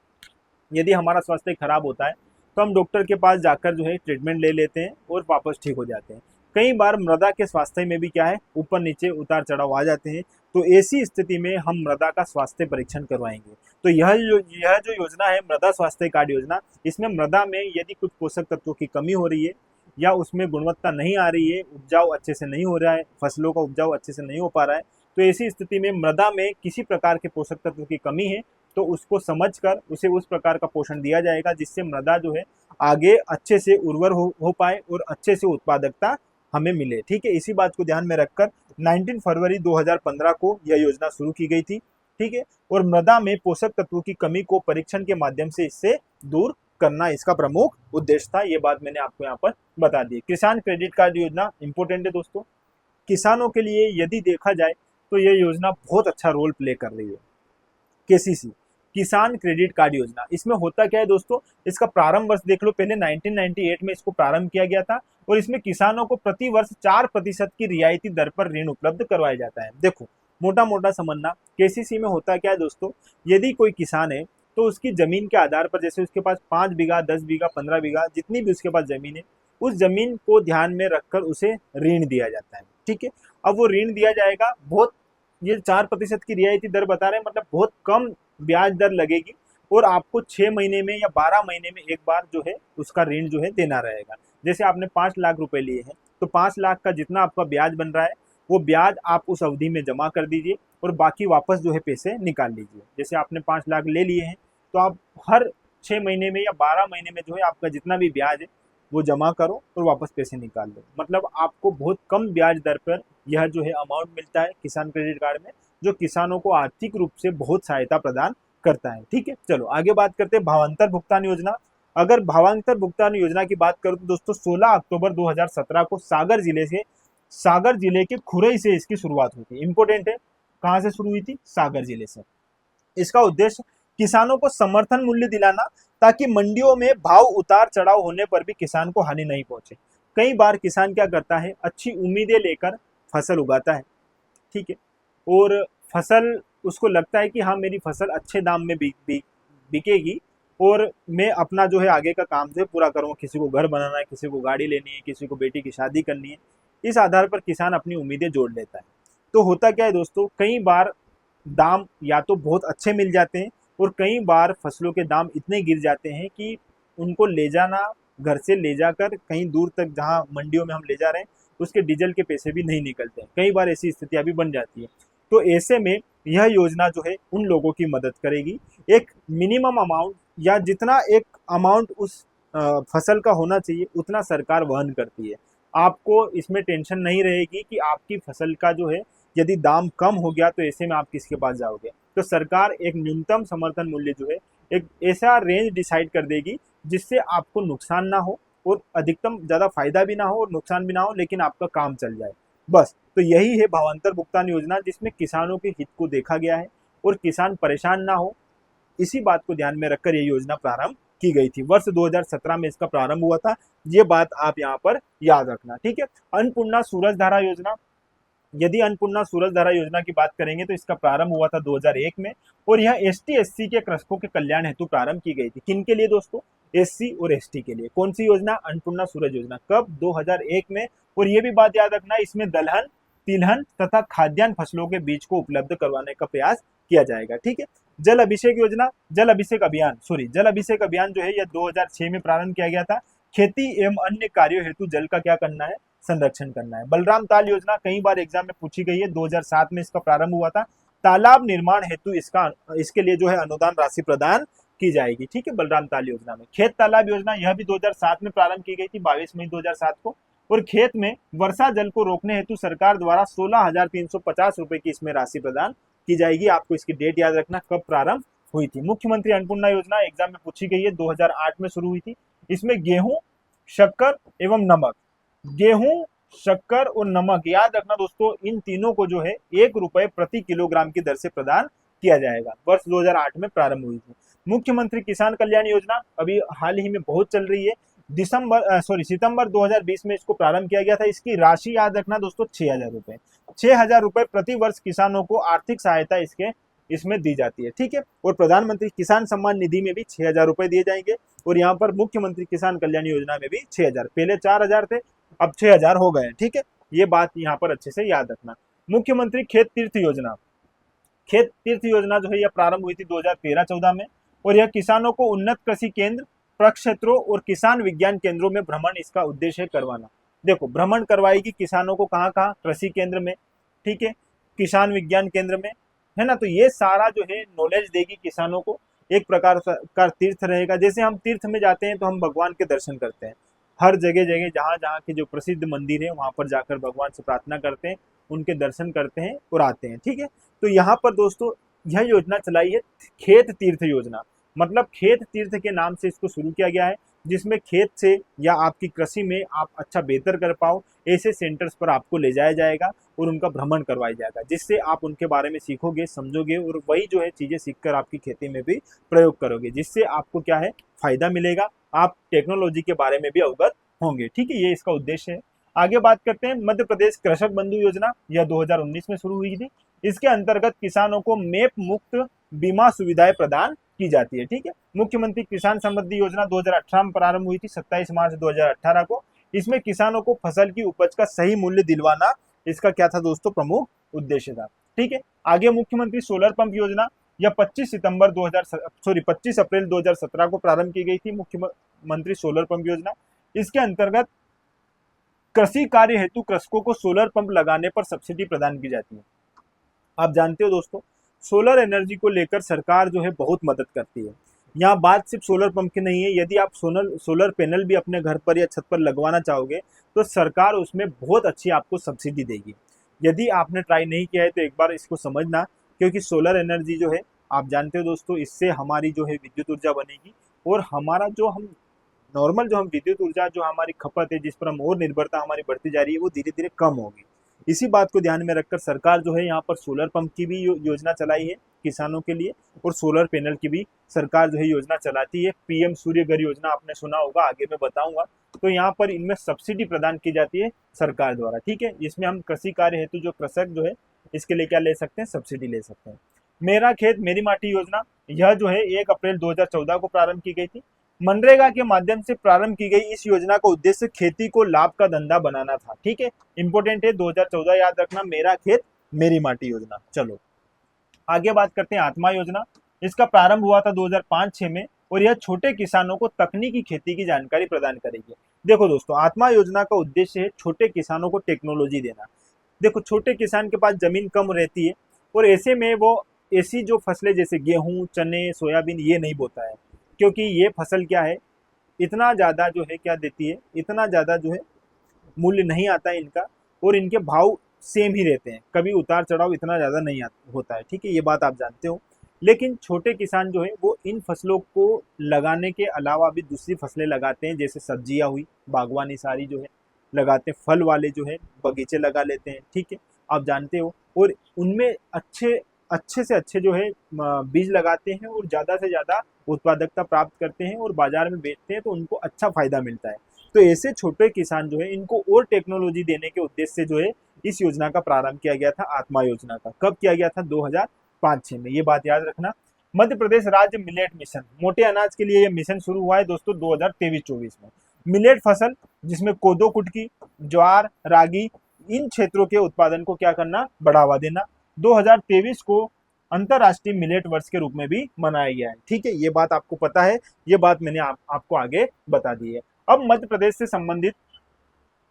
यदि हमारा स्वास्थ्य खराब होता है तो हम डॉक्टर के पास जाकर जो है ट्रीटमेंट ले लेते हैं और वापस ठीक हो जाते हैं। कई बार मृदा के स्वास्थ्य में भी क्या है, ऊपर नीचे उतार चढ़ाव आ जाते हैं, तो ऐसी स्थिति में हम मृदा का स्वास्थ्य परीक्षण करवाएंगे। तो यह जो योजना है मृदा स्वास्थ्य कार्ड योजना, इसमें मृदा में यदि कुछ पोषक तत्वों की कमी हो रही है या उसमें गुणवत्ता नहीं आ रही है, उपजाऊ अच्छे से नहीं हो रहा है, फसलों का उपजाऊ अच्छे से नहीं हो पा रहा है, तो ऐसी स्थिति में मृदा में किसी प्रकार के पोषक तत्व की कमी है तो उसको समझकर उसे उस प्रकार का पोषण दिया जाएगा जिससे मृदा जो है आगे अच्छे से उर्वर हो पाए और अच्छे से उत्पादकता हमें मिले। ठीक है, इसी बात को ध्यान में रखकर 19 फरवरी 2015 को यह योजना शुरू की गई थी। ठीक है। और मृदा में पोषक तत्वों की कमी को परीक्षण के माध्यम से इससे दूर करना इसका प्रमुख उद्देश्य था। ये बात मैंने आपको यहाँ पर बता दी। किसान क्रेडिट कार्ड योजना इंपॉर्टेंट है दोस्तों। किसानों के लिए यदि देखा जाए तो यह योजना बहुत अच्छा रोल प्ले कर रही है। केसीसी, किसान क्रेडिट कार्ड योजना, इसमें होता क्या है दोस्तों? इसका प्रारंभ वर्ष देख लो, पहले 1998 में इसको प्रारंभ किया गया था और इसमें किसानों को प्रति वर्ष 4% की रियायती दर पर ऋण उपलब्ध करवाया जाता है। देखो, मोटा मोटा समझना, केसीसी में होता क्या है दोस्तों? यदि कोई किसान है तो उसकी जमीन के आधार पर, जैसे उसके पास 5 बीघा, 10 बीघा, 15 बीघा, जितनी भी उसके पास जमीन है, उस जमीन को ध्यान में रखकर उसे ऋण दिया जाता है। ठीक है। अब वो ऋण दिया जाएगा, बहुत, ये 4% की रियायती दर बता रहे हैं, मतलब बहुत कम ब्याज दर लगेगी और आपको 6 महीने में या 12 महीने में एक बार जो है उसका ऋण जो है देना रहेगा। जैसे आपने 5 लाख रुपए लिए हैं तो 5 लाख का जितना आपका ब्याज बन रहा है वो ब्याज आप उस अवधि में जमा कर दीजिए और बाकी वापस जो है पैसे निकाल लीजिए। जैसे आपने 5 लाख ले लिए हैं तो आप हर 6 महीने में या 12 महीने में जो है आपका जितना भी ब्याज है वो जमा करो और वापस पैसे निकाल लो। मतलब आपको बहुत कम ब्याज दर पर यह जो है अमाउंट मिलता है किसान क्रेडिट कार्ड में, जो किसानों को आर्थिक रूप से बहुत सहायता प्रदान करता है। ठीक है, चलो आगे बात करते हैं भावांतर भुगतान योजना। अगर भावांतर भुगतान योजना की बात करूं तो दोस्तों 16 अक्टूबर 2017 को सागर जिले के खुरई से इसकी शुरुआत हुई थी। इंपॉर्टेंट है, कहां से शुरू हुई थी? सागर जिले से। इसका उद्देश्य किसानों को समर्थन मूल्य दिलाना ताकि मंडियों में भाव उतार चढ़ाव होने पर भी किसान को हानि नहीं पहुंचे। कई बार किसान क्या करता है, अच्छी उम्मीदें लेकर फसल उगाता है। ठीक है, और फसल उसको लगता है कि हाँ मेरी फसल अच्छे दाम में बिकेगी और मैं अपना जो है आगे का काम जो है पूरा करूँगा। किसी को घर बनाना है, किसी को गाड़ी लेनी है, किसी को बेटी की शादी करनी है, इस आधार पर किसान अपनी उम्मीदें जोड़ लेता है। तो होता क्या है दोस्तों, कई बार दाम या तो बहुत अच्छे मिल जाते हैं और कई बार फसलों के दाम इतने गिर जाते हैं कि उनको ले जाना, घर से ले जाकर कहीं दूर तक जहाँ मंडियों में हम ले जा रहे हैं उसके डीजल के पैसे भी नहीं निकलते हैं। कई बार ऐसी स्थितियां भी बन जाती है। तो ऐसे में यह योजना जो है उन लोगों की मदद करेगी। एक मिनिमम अमाउंट या जितना एक अमाउंट उस फसल का होना चाहिए उतना सरकार वहन करती है। आपको इसमें टेंशन नहीं रहेगी कि आपकी फसल का जो है यदि दाम कम हो गया तो ऐसे में आप किसके पास जाओगे। तो सरकार एक न्यूनतम समर्थन मूल्य जो है एक ऐसा रेंज डिसाइड कर देगी जिससे आपको नुकसान ना हो और अधिकतम ज़्यादा फायदा भी ना हो और नुकसान भी ना हो, लेकिन आपका काम चल जाए बस। तो यही है भावांतर भुगतान योजना, जिसमें किसानों के हित को देखा गया है और किसान परेशान ना हो, इसी बात को ध्यान में रखकर यह योजना प्रारंभ की गई थी। वर्ष 2017 में इसका प्रारंभ हुआ था, ये बात आप यहाँ पर याद रखना। ठीक है। अन्नपूर्णा सूरज धारा योजना, यदि अन्नपूर्णा सूरजधारा योजना की बात करेंगे तो इसका प्रारंभ हुआ था 2001 में, और यह एसटी एससी के कृषकों के कल्याण हेतु प्रारंभ की गई थी। किन के लिए दोस्तों? एससी और एसटी के लिए। कौन सी योजना? अन्नपूर्णा सूरज योजना। कब? 2001 में। और ये भी बात याद रखना, इसमें दलहन, तिलहन तथा खाद्यान्न फसलों के बीज को उपलब्ध करवाने का प्रयास किया जाएगा। ठीक है। जल अभिषेक योजना, जल अभिषेक अभियान, जल अभिषेक अभियान जो है यह 2006 में प्रारंभ किया गया था। खेती एवं अन्य कार्यों हेतु जल का क्या करना है? संरक्षण करना है। बलराम ताल योजना कई बार एग्जाम में पूछी गई है, 2007 में इसका प्रारंभ हुआ था। तालाब निर्माण हेतु इसके लिए जो है अनुदान राशि प्रदान की जाएगी। ठीक है, बलराम ताल योजना में। खेत तालाब योजना यह भी 2007 में प्रारंभ की गई थी, 22 मई 2007 को। और खेत में वर्षा जल को रोकने हेतु सरकार द्वारा 16,350 रुपए की इसमें राशि प्रदान की जाएगी। आपको इसकी डेट याद रखना, कब प्रारंभ हुई थी। मुख्यमंत्री अन्नपूर्णा योजना एग्जाम में पूछी गई है, 2008 में शुरू हुई थी। इसमें गेहूं, शक्कर एवं नमक, गेहूं, शक्कर और नमक, याद रखना दोस्तों, इन तीनों को जो है 1 रुपए प्रति किलोग्राम की दर से प्रदान किया जाएगा। वर्ष 2008 में प्रारंभ हुई थी। मुख्यमंत्री किसान कल्याण योजना अभी हाल ही में बहुत चल रही है। सितंबर 2020 में इसको प्रारंभ किया गया था। इसकी राशि याद रखना दोस्तों, 6,000 रुपए। 6,000 रुपए प्रति वर्ष किसानों को आर्थिक सहायता इसमें दी जाती है। ठीक है। और प्रधानमंत्री किसान सम्मान निधि में भी 6,000 रुपए दिए जाएंगे। और यहाँ पर मुख्यमंत्री किसान कल्याण योजना में भी 6,000, पहले 4,000 थे, अब 6,000 हो गए। ठीक है, ये बात यहाँ पर अच्छे से याद रखना। मुख्यमंत्री खेत तीर्थ योजना, खेत तीर्थ योजना जो है यह प्रारंभ हुई थी 2013-14 में। और यह किसानों को उन्नत कृषि केंद्र, प्रक्षेत्रों और किसान विज्ञान केंद्रों में भ्रमण, इसका उद्देश्य है करवाना। देखो, भ्रमण करवाएगी किसानों को कहाँ कहाँ? कृषि केंद्र में, ठीक है, किसान विज्ञान केंद्र में, है ना। तो ये सारा जो है नॉलेज देगी किसानों को। एक प्रकार का तीर्थ रहेगा। जैसे हम तीर्थ में जाते हैं तो हम भगवान के दर्शन करते हैं, हर जगह जगह जहाँ जहाँ के जो प्रसिद्ध मंदिर है वहां पर जाकर भगवान से प्रार्थना करते हैं, उनके दर्शन करते हैं और आते हैं। ठीक है। तो यहाँ पर दोस्तों यह योजना चलाई है खेत तीर्थ योजना, मतलब खेत तीर्थ के नाम से इसको शुरू किया गया है, जिसमें खेत से या आपकी कृषि में आप अच्छा बेहतर कर पाओ, ऐसे सेंटर्स पर आपको ले जाया जाएगा और उनका भ्रमण करवाया जाएगा, जिससे आप उनके बारे में सीखोगे, समझोगे और वही जो है चीजें सीखकर आपकी खेती में भी प्रयोग करोगे, जिससे आपको क्या है? फायदा मिलेगा। आप टेक्नोलॉजी के बारे में भी अवगत होंगे। ठीक है, ये इसका उद्देश्य है। आगे बात करते हैं मध्य प्रदेश कृषक बंधु योजना, यह 2019 में शुरू हुई थी। इसके अंतर्गत किसानों को मेप मुक्त बीमा सुविधाएं प्रदान की जाती है। ठीक है। मुख्यमंत्री किसान समृद्धि योजना 2018 में प्रारंभ हुई थी, 27 मार्च 2018 को। इसमें किसानों को फसल की उपज का सही मूल्य दिलवाना इसका क्या था दोस्तों? प्रमुख उद्देश्य था। ठीक है। आगे मुख्यमंत्री सोलर पंप योजना, यह 25 अप्रैल 2017 को प्रारंभ की गई थी, मुख्यमंत्री सोलर पंप योजना। इसके अंतर्गत कृषि कार्य हेतु कृषकों को सोलर पंप लगाने पर सब्सिडी प्रदान की जाती है। आप जानते हो दोस्तों, सोलर एनर्जी को लेकर सरकार जो है बहुत मदद करती है। यहाँ बात सिर्फ सोलर पंप की नहीं है, यदि आप सोलर पैनल भी अपने घर पर या छत पर लगवाना चाहोगे तो सरकार उसमें बहुत अच्छी आपको सब्सिडी देगी। यदि आपने ट्राई नहीं किया है तो एक बार इसको समझना, क्योंकि सोलर एनर्जी जो है आप जानते हो दोस्तों, इससे हमारी जो है विद्युत ऊर्जा बनेगी और हमारा जो हम नॉर्मल जो हम विद्युत ऊर्जा जो हमारी खपत है, जिस पर हम और निर्भरता हमारी बढ़ती जा रही है, वो धीरे धीरे कम होगी। इसी बात को ध्यान में रखकर सरकार जो है यहाँ पर सोलर पंप की भी योजना चलाई है किसानों के लिए, और सोलर पैनल की भी सरकार जो है योजना चलाती है। पीएम सूर्य घर योजना आपने सुना होगा, आगे मैं बताऊंगा। तो यहाँ पर इनमें सब्सिडी प्रदान की जाती है सरकार द्वारा। ठीक है। इसमें हम कृषि कार्य हेतु जो कृषक जो है इसके लिए क्या ले सकते हैं? सब्सिडी ले सकते हैं। मेरा खेत मेरी माटी योजना, यह जो है 1 अप्रैल 2014 को प्रारंभ की गई थी। मनरेगा के माध्यम से प्रारंभ की गई इस योजना का उद्देश्य खेती को लाभ का धंधा बनाना था। ठीक है, इंपोर्टेंट है, 2014 याद रखना, मेरा खेत मेरी माटी योजना। चलो आगे बात करते हैं आत्मा योजना। इसका प्रारंभ हुआ था 2005-6 में और यह छोटे किसानों को तकनीकी खेती की जानकारी प्रदान करेगी। देखो दोस्तों, आत्मा योजना का उद्देश्य है छोटे किसानों को टेक्नोलॉजी देना। देखो, छोटे किसान के पास जमीन कम रहती है और ऐसे में वो ऐसी जो फसलें जैसे गेहूं, चने, सोयाबीन ये नहीं बोता है, क्योंकि ये फसल क्या है, इतना ज़्यादा जो है क्या देती है, इतना ज़्यादा जो है मूल्य नहीं आता है इनका, और इनके भाव सेम ही रहते हैं, कभी उतार चढ़ाव इतना ज़्यादा नहीं होता है। ठीक है, ये बात आप जानते हो। लेकिन छोटे किसान जो है वो इन फसलों को लगाने के अलावा भी दूसरी फसलें लगाते हैं, जैसे सब्जियां हुई, बागवानी सारी जो है लगाते हैं, फल वाले जो है बगीचे लगा लेते हैं। ठीक है, आप जानते हो, और उनमें अच्छे से अच्छे जो है बीज लगाते हैं और ज़्यादा से ज़्यादा उत्पादकता प्राप्त करते हैं और बाजार में बेचते हैं, तो उनको अच्छा फायदा मिलता है। तो ऐसे छोटे किसान जो है इनको और टेक्नोलॉजी देने के उद्देश्य से जो है इस योजना का प्रारंभ किया गया था, आत्मा योजना का। कब किया गया था? 2005-6 में, ये बात याद रखना। मध्य प्रदेश राज्य मिलेट मिशन, मोटे अनाज के लिए यह मिशन शुरू हुआ है दोस्तों 2023-24 में। मिलेट फसल जिसमें कोदो, कुटकी, ज्वार, रागी, इन क्षेत्रों के उत्पादन को क्या करना? बढ़ावा देना। 2023 को अंतरराष्ट्रीय मिलेट वर्ष के रूप में भी मनाया गया है। ठीक है, ये बात आपको पता है, ये बात मैंने आपको आगे बता दी है। अब मध्य प्रदेश से संबंधित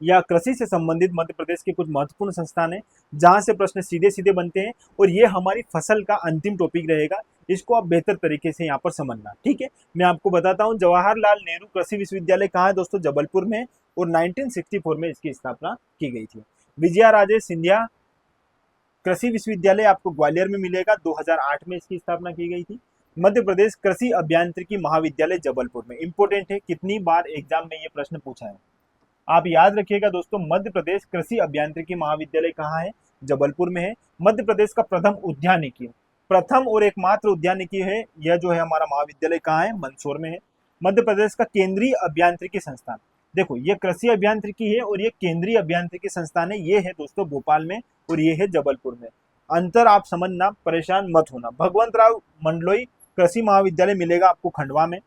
या कृषि से संबंधित मध्य प्रदेश के कुछ महत्वपूर्ण संस्थान हैं जहां से प्रश्न सीधे सीधे बनते हैं, और ये हमारी फसल का अंतिम टॉपिक रहेगा। इसको आप बेहतर तरीके से यहाँ पर समझना। ठीक है, मैं आपको बताता हूँ, जवाहरलाल नेहरू कृषि विश्वविद्यालय कहाँ है दोस्तों? जबलपुर में, और 1964 में इसकी स्थापना की गई थी। विजया राजे सिंधिया कृषि विश्वविद्यालय आपको ग्वालियर में मिलेगा, 2008 में इसकी स्थापना की गई थी। मध्य प्रदेश कृषि अभियांत्रिकी महाविद्यालय जबलपुर में, इंपोर्टेंट है, कितनी बार एग्जाम में ये प्रश्न पूछा है, आप याद रखिएगा दोस्तों। मध्य प्रदेश कृषि अभियांत्रिकी महाविद्यालय कहाँ है? जबलपुर में है। मध्य प्रदेश का प्रथम उद्यानिकी, प्रथम और एकमात्र उद्यानिकी है यह जो है हमारा महाविद्यालय कहाँ है? मंदसौर में है। मध्य प्रदेश का केंद्रीय अभियांत्रिकी संस्थान, देखो ये कृषि अभियांत्रिकी है और ये केंद्रीय अभियांत्रिकी संस्थान है, ये है दोस्तों भोपाल में और ये है जबलपुर में। अंतर आप समझना, परेशान मत होना। भगवंत राव मंडलोई कृषि महाविद्यालय मिलेगा आपको खंडवा में,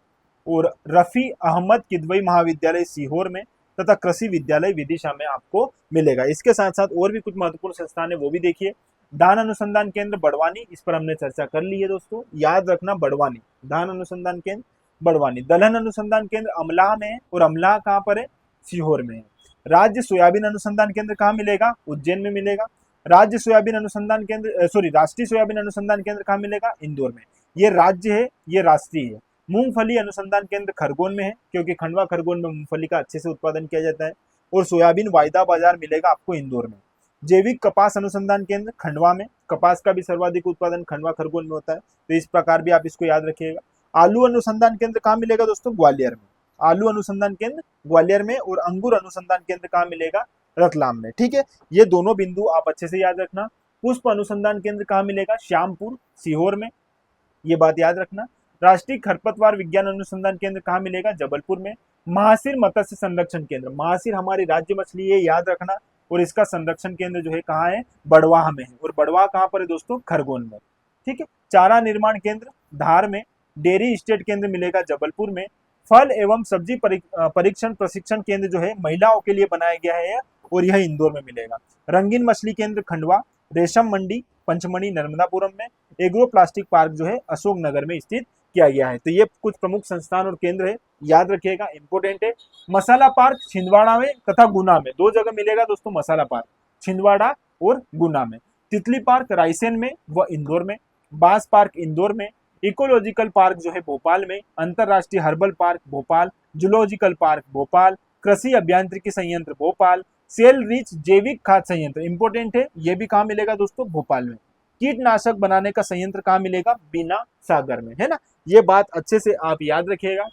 और रफी अहमद किदवई महाविद्यालय सीहोर में, तथा कृषि विद्यालय विदिशा में आपको मिलेगा। इसके साथ साथ और भी कुछ महत्वपूर्ण संस्थान है, वो भी देखिए। धान अनुसंधान केंद्र बड़वानी, इस पर हमने चर्चा कर ली है दोस्तों, याद रखना बड़वानी, धान अनुसंधान केंद्र बड़वानी। दलहन अनुसंधान केंद्र अमलाह में है, और अमलाह कहाँ पर है? सीहोर में है। राज्य सोयाबीन अनुसंधान केंद्र कहाँ मिलेगा? उज्जैन में मिलेगा। राज्य सोयाबीन अनुसंधान केंद्र राष्ट्रीय सोयाबीन अनुसंधान केंद्र कहाँ मिलेगा? इंदौर में। ये राज्य है, ये राष्ट्रीय है। मूंगफली अनुसंधान केंद्र खरगोन में है, क्योंकि खंडवा खरगोन में मूंगफली का अच्छे से उत्पादन किया जाता है। और सोयाबीन वायदा बाजार मिलेगा आपको इंदौर में। जैविक कपास अनुसंधान केंद्र खंडवा में, कपास का भी सर्वाधिक उत्पादन खंडवा खरगोन में होता है, तो इस प्रकार भी आप इसको याद रखिएगा। आलू अनुसंधान केंद्र कहाँ मिलेगा दोस्तों? ग्वालियर में। आलू अनुसंधान केंद्र ग्वालियर में, और अंगूर अनुसंधान केंद्र कहाँ मिलेगा? रतलाम में। ठीक है, ये दोनों बिंदु आप अच्छे से याद रखना। पुष्प अनुसंधान केंद्र कहाँ मिलेगा? श्यामपुर सीहोर में, ये बात याद रखना। राष्ट्रीय खरपतवार विज्ञान अनुसंधान केंद्र कहाँ मिलेगा? जबलपुर में। महासिर मत्स्य संरक्षण केंद्र, महासिर हमारी राज्य मछली है, याद रखना, और इसका संरक्षण केंद्र जो है कहाँ है? बड़वाह में है, और बड़वाह कहाँ पर है दोस्तों? खरगोन में। ठीक है, चारा निर्माण केंद्र धार में। डेयरी स्टेट केंद्र मिलेगा जबलपुर में। फल एवं सब्जी परीक्षण प्रशिक्षण केंद्र जो है महिलाओं के लिए बनाया गया है, और यह इंदौर में मिलेगा। रंगीन मछली केंद्र खंडवा। रेशम मंडी पंचमढ़ी नर्मदापुरम में। एग्रो प्लास्टिक पार्क जो है अशोक नगर में स्थित किया गया है। तो ये कुछ प्रमुख संस्थान और केंद्र है, याद रखिएगा, इंपोर्टेंट है। मसाला पार्क छिंदवाड़ा में तथा गुना में, दो जगह मिलेगा दोस्तों मसाला पार्क, छिंदवाड़ा और गुना में। तितली पार्क रायसेन में व इंदौर में। बांस पार्क इंदौर में। इकोलॉजिकल पार्क जो है भोपाल में। अंतरराष्ट्रीय herbal park Bhopal. Zoological park Bhopal. कृषि अभियांत्रिकी संयंत्र भोपाल। सेल रिच जैविक खाद संयंत्र, इंपोर्टेंट है, ये भी कहाँ मिलेगा दोस्तों? भोपाल में। कीटनाशक बनाने का संयंत्र कहाँ मिलेगा? बीना सागर में, है ना। ये बात अच्छे से आप याद रखिएगा।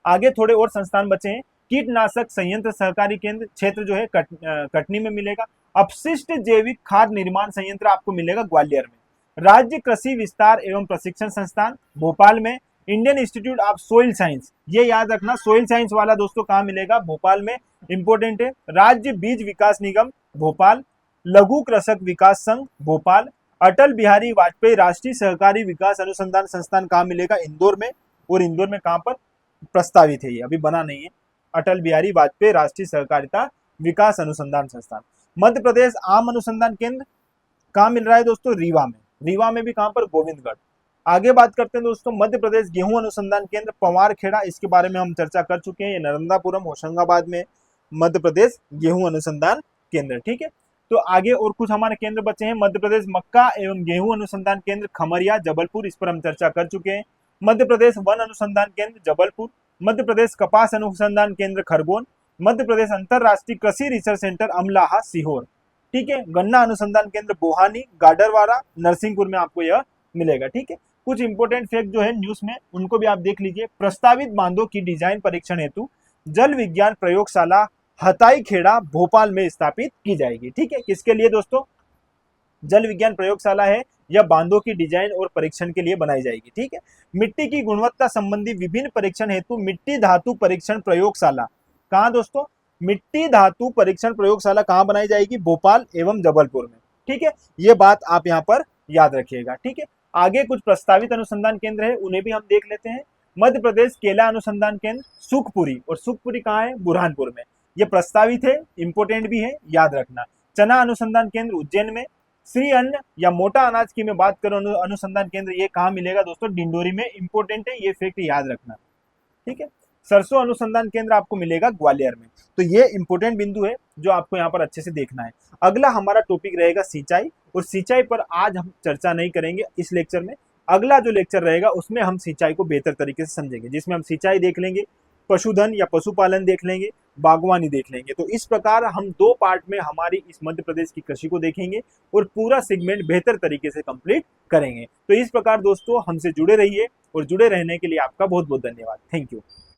आगे थोड़े और संस्थान बचे हैं। कीटनाशक संयंत्र सहकारी केंद्र क्षेत्र जो है कटनी में मिलेगा। अपशिष्ट जैविक खाद निर्माण संयंत्र आपको मिलेगा ग्वालियर में। राज्य कृषि विस्तार एवं प्रशिक्षण संस्थान भोपाल में। Indian institute of soil science, ये याद रखना, सोइल साइंस वाला दोस्तों कहाँ मिलेगा? भोपाल में, इंपोर्टेंट है। राज्य बीज विकास निगम भोपाल। लघु कृषक विकास संघ भोपाल। अटल बिहारी वाजपेयी राष्ट्रीय सहकारी विकास अनुसंधान संस्थान कहाँ मिलेगा? इंदौर में, और इंदौर में कहाँ पर प्रस्तावित है, ये अभी बना नहीं है। अटल बिहारी वाजपेयी राष्ट्रीय सहकारिता विकास अनुसंधान संस्थान। मध्य प्रदेश आम अनुसंधान केंद्र कहाँ मिल रहा है दोस्तों? रीवा में। रीवा में भी कहाँ पर? गोविंदगढ़। आगे बात करते हैं दोस्तों, मध्य प्रदेश गेहूं अनुसंधान केंद्र पवारखेड़ा, इसके बारे में हम चर्चा कर चुके हैं, ये नर्मदापुरम होशंगाबाद में मध्य प्रदेश गेहूं अनुसंधान केंद्र। ठीक है, तो आगे और कुछ हमारे केंद्र बचे हैं। मध्य प्रदेश मक्का एवं गेहूं अनुसंधान केंद्र खमरिया जबलपुर, इस पर हम चर्चा कर चुके हैं। मध्य प्रदेश वन अनुसंधान केंद्र जबलपुर। मध्य प्रदेश कपास अनुसंधान केंद्र खरगोन। मध्य प्रदेश अंतरराष्ट्रीय कृषि रिसर्च सेंटर अमलाहा सीहोर। ठीक है, गन्ना अनुसंधान केंद्र बोहानी गाडरवारा नरसिंहपुर में आपको यह मिलेगा। ठीक है, कुछ इंपोर्टेंट फैक्ट जो है न्यूज में उनको भी आप देख लीजिए। प्रस्तावित बांधों की डिजाइन परीक्षण हेतु जल विज्ञान प्रयोगशाला हताई खेड़ा भोपाल में स्थापित की जाएगी। ठीक है, किसके लिए दोस्तों? जल विज्ञान प्रयोगशाला है, यह बांधों की डिजाइन और परीक्षण के लिए बनाई जाएगी। ठीक है, मिट्टी की गुणवत्ता संबंधी विभिन्न परीक्षण हेतु मिट्टी धातु परीक्षण प्रयोगशाला कहाँ दोस्तों? मिट्टी धातु परीक्षण प्रयोगशाला कहाँ बनाई जाएगी? भोपाल एवं जबलपुर में। ठीक है, ये बात आप यहाँ पर याद रखिएगा। ठीक है, आगे कुछ प्रस्तावित अनुसंधान केंद्र है, उन्हें भी हम देख लेते हैं। मध्य प्रदेश केला अनुसंधान केंद्र सुखपुरी, और सुखपुरी कहाँ है? बुरहानपुर में। ये प्रस्तावित है, इंपोर्टेंट भी है, याद रखना। चना अनुसंधान केंद्र उज्जैन में। श्री अन्न या मोटा अनाज की मैं बात करूं अनुसंधान केंद्र, ये कहाँ मिलेगा दोस्तों? डिंडोरी में। इंपोर्टेंट है, ये फैक्ट याद रखना। ठीक है, सरसों अनुसंधान केंद्र आपको मिलेगा ग्वालियर में। तो ये इंपोर्टेंट बिंदु है जो आपको यहाँ पर अच्छे से देखना है। अगला हमारा टॉपिक रहेगा सिंचाई, और सिंचाई पर आज हम चर्चा नहीं करेंगे इस लेक्चर में। अगला जो लेक्चर रहेगा उसमें हम सिंचाई को बेहतर तरीके से समझेंगे, जिसमें हम सिंचाई देख लेंगे, पशुधन या पशुपालन देख लेंगे, बागवानी देख लेंगे। तो इस प्रकार हम 2 पार्ट में हमारी इस मध्य प्रदेश की कृषि को देखेंगे और पूरा सेगमेंट बेहतर तरीके से कंप्लीट करेंगे। तो इस प्रकार दोस्तों हमसे जुड़े रहिए, और जुड़े रहने के लिए आपका बहुत बहुत धन्यवाद। Thank you.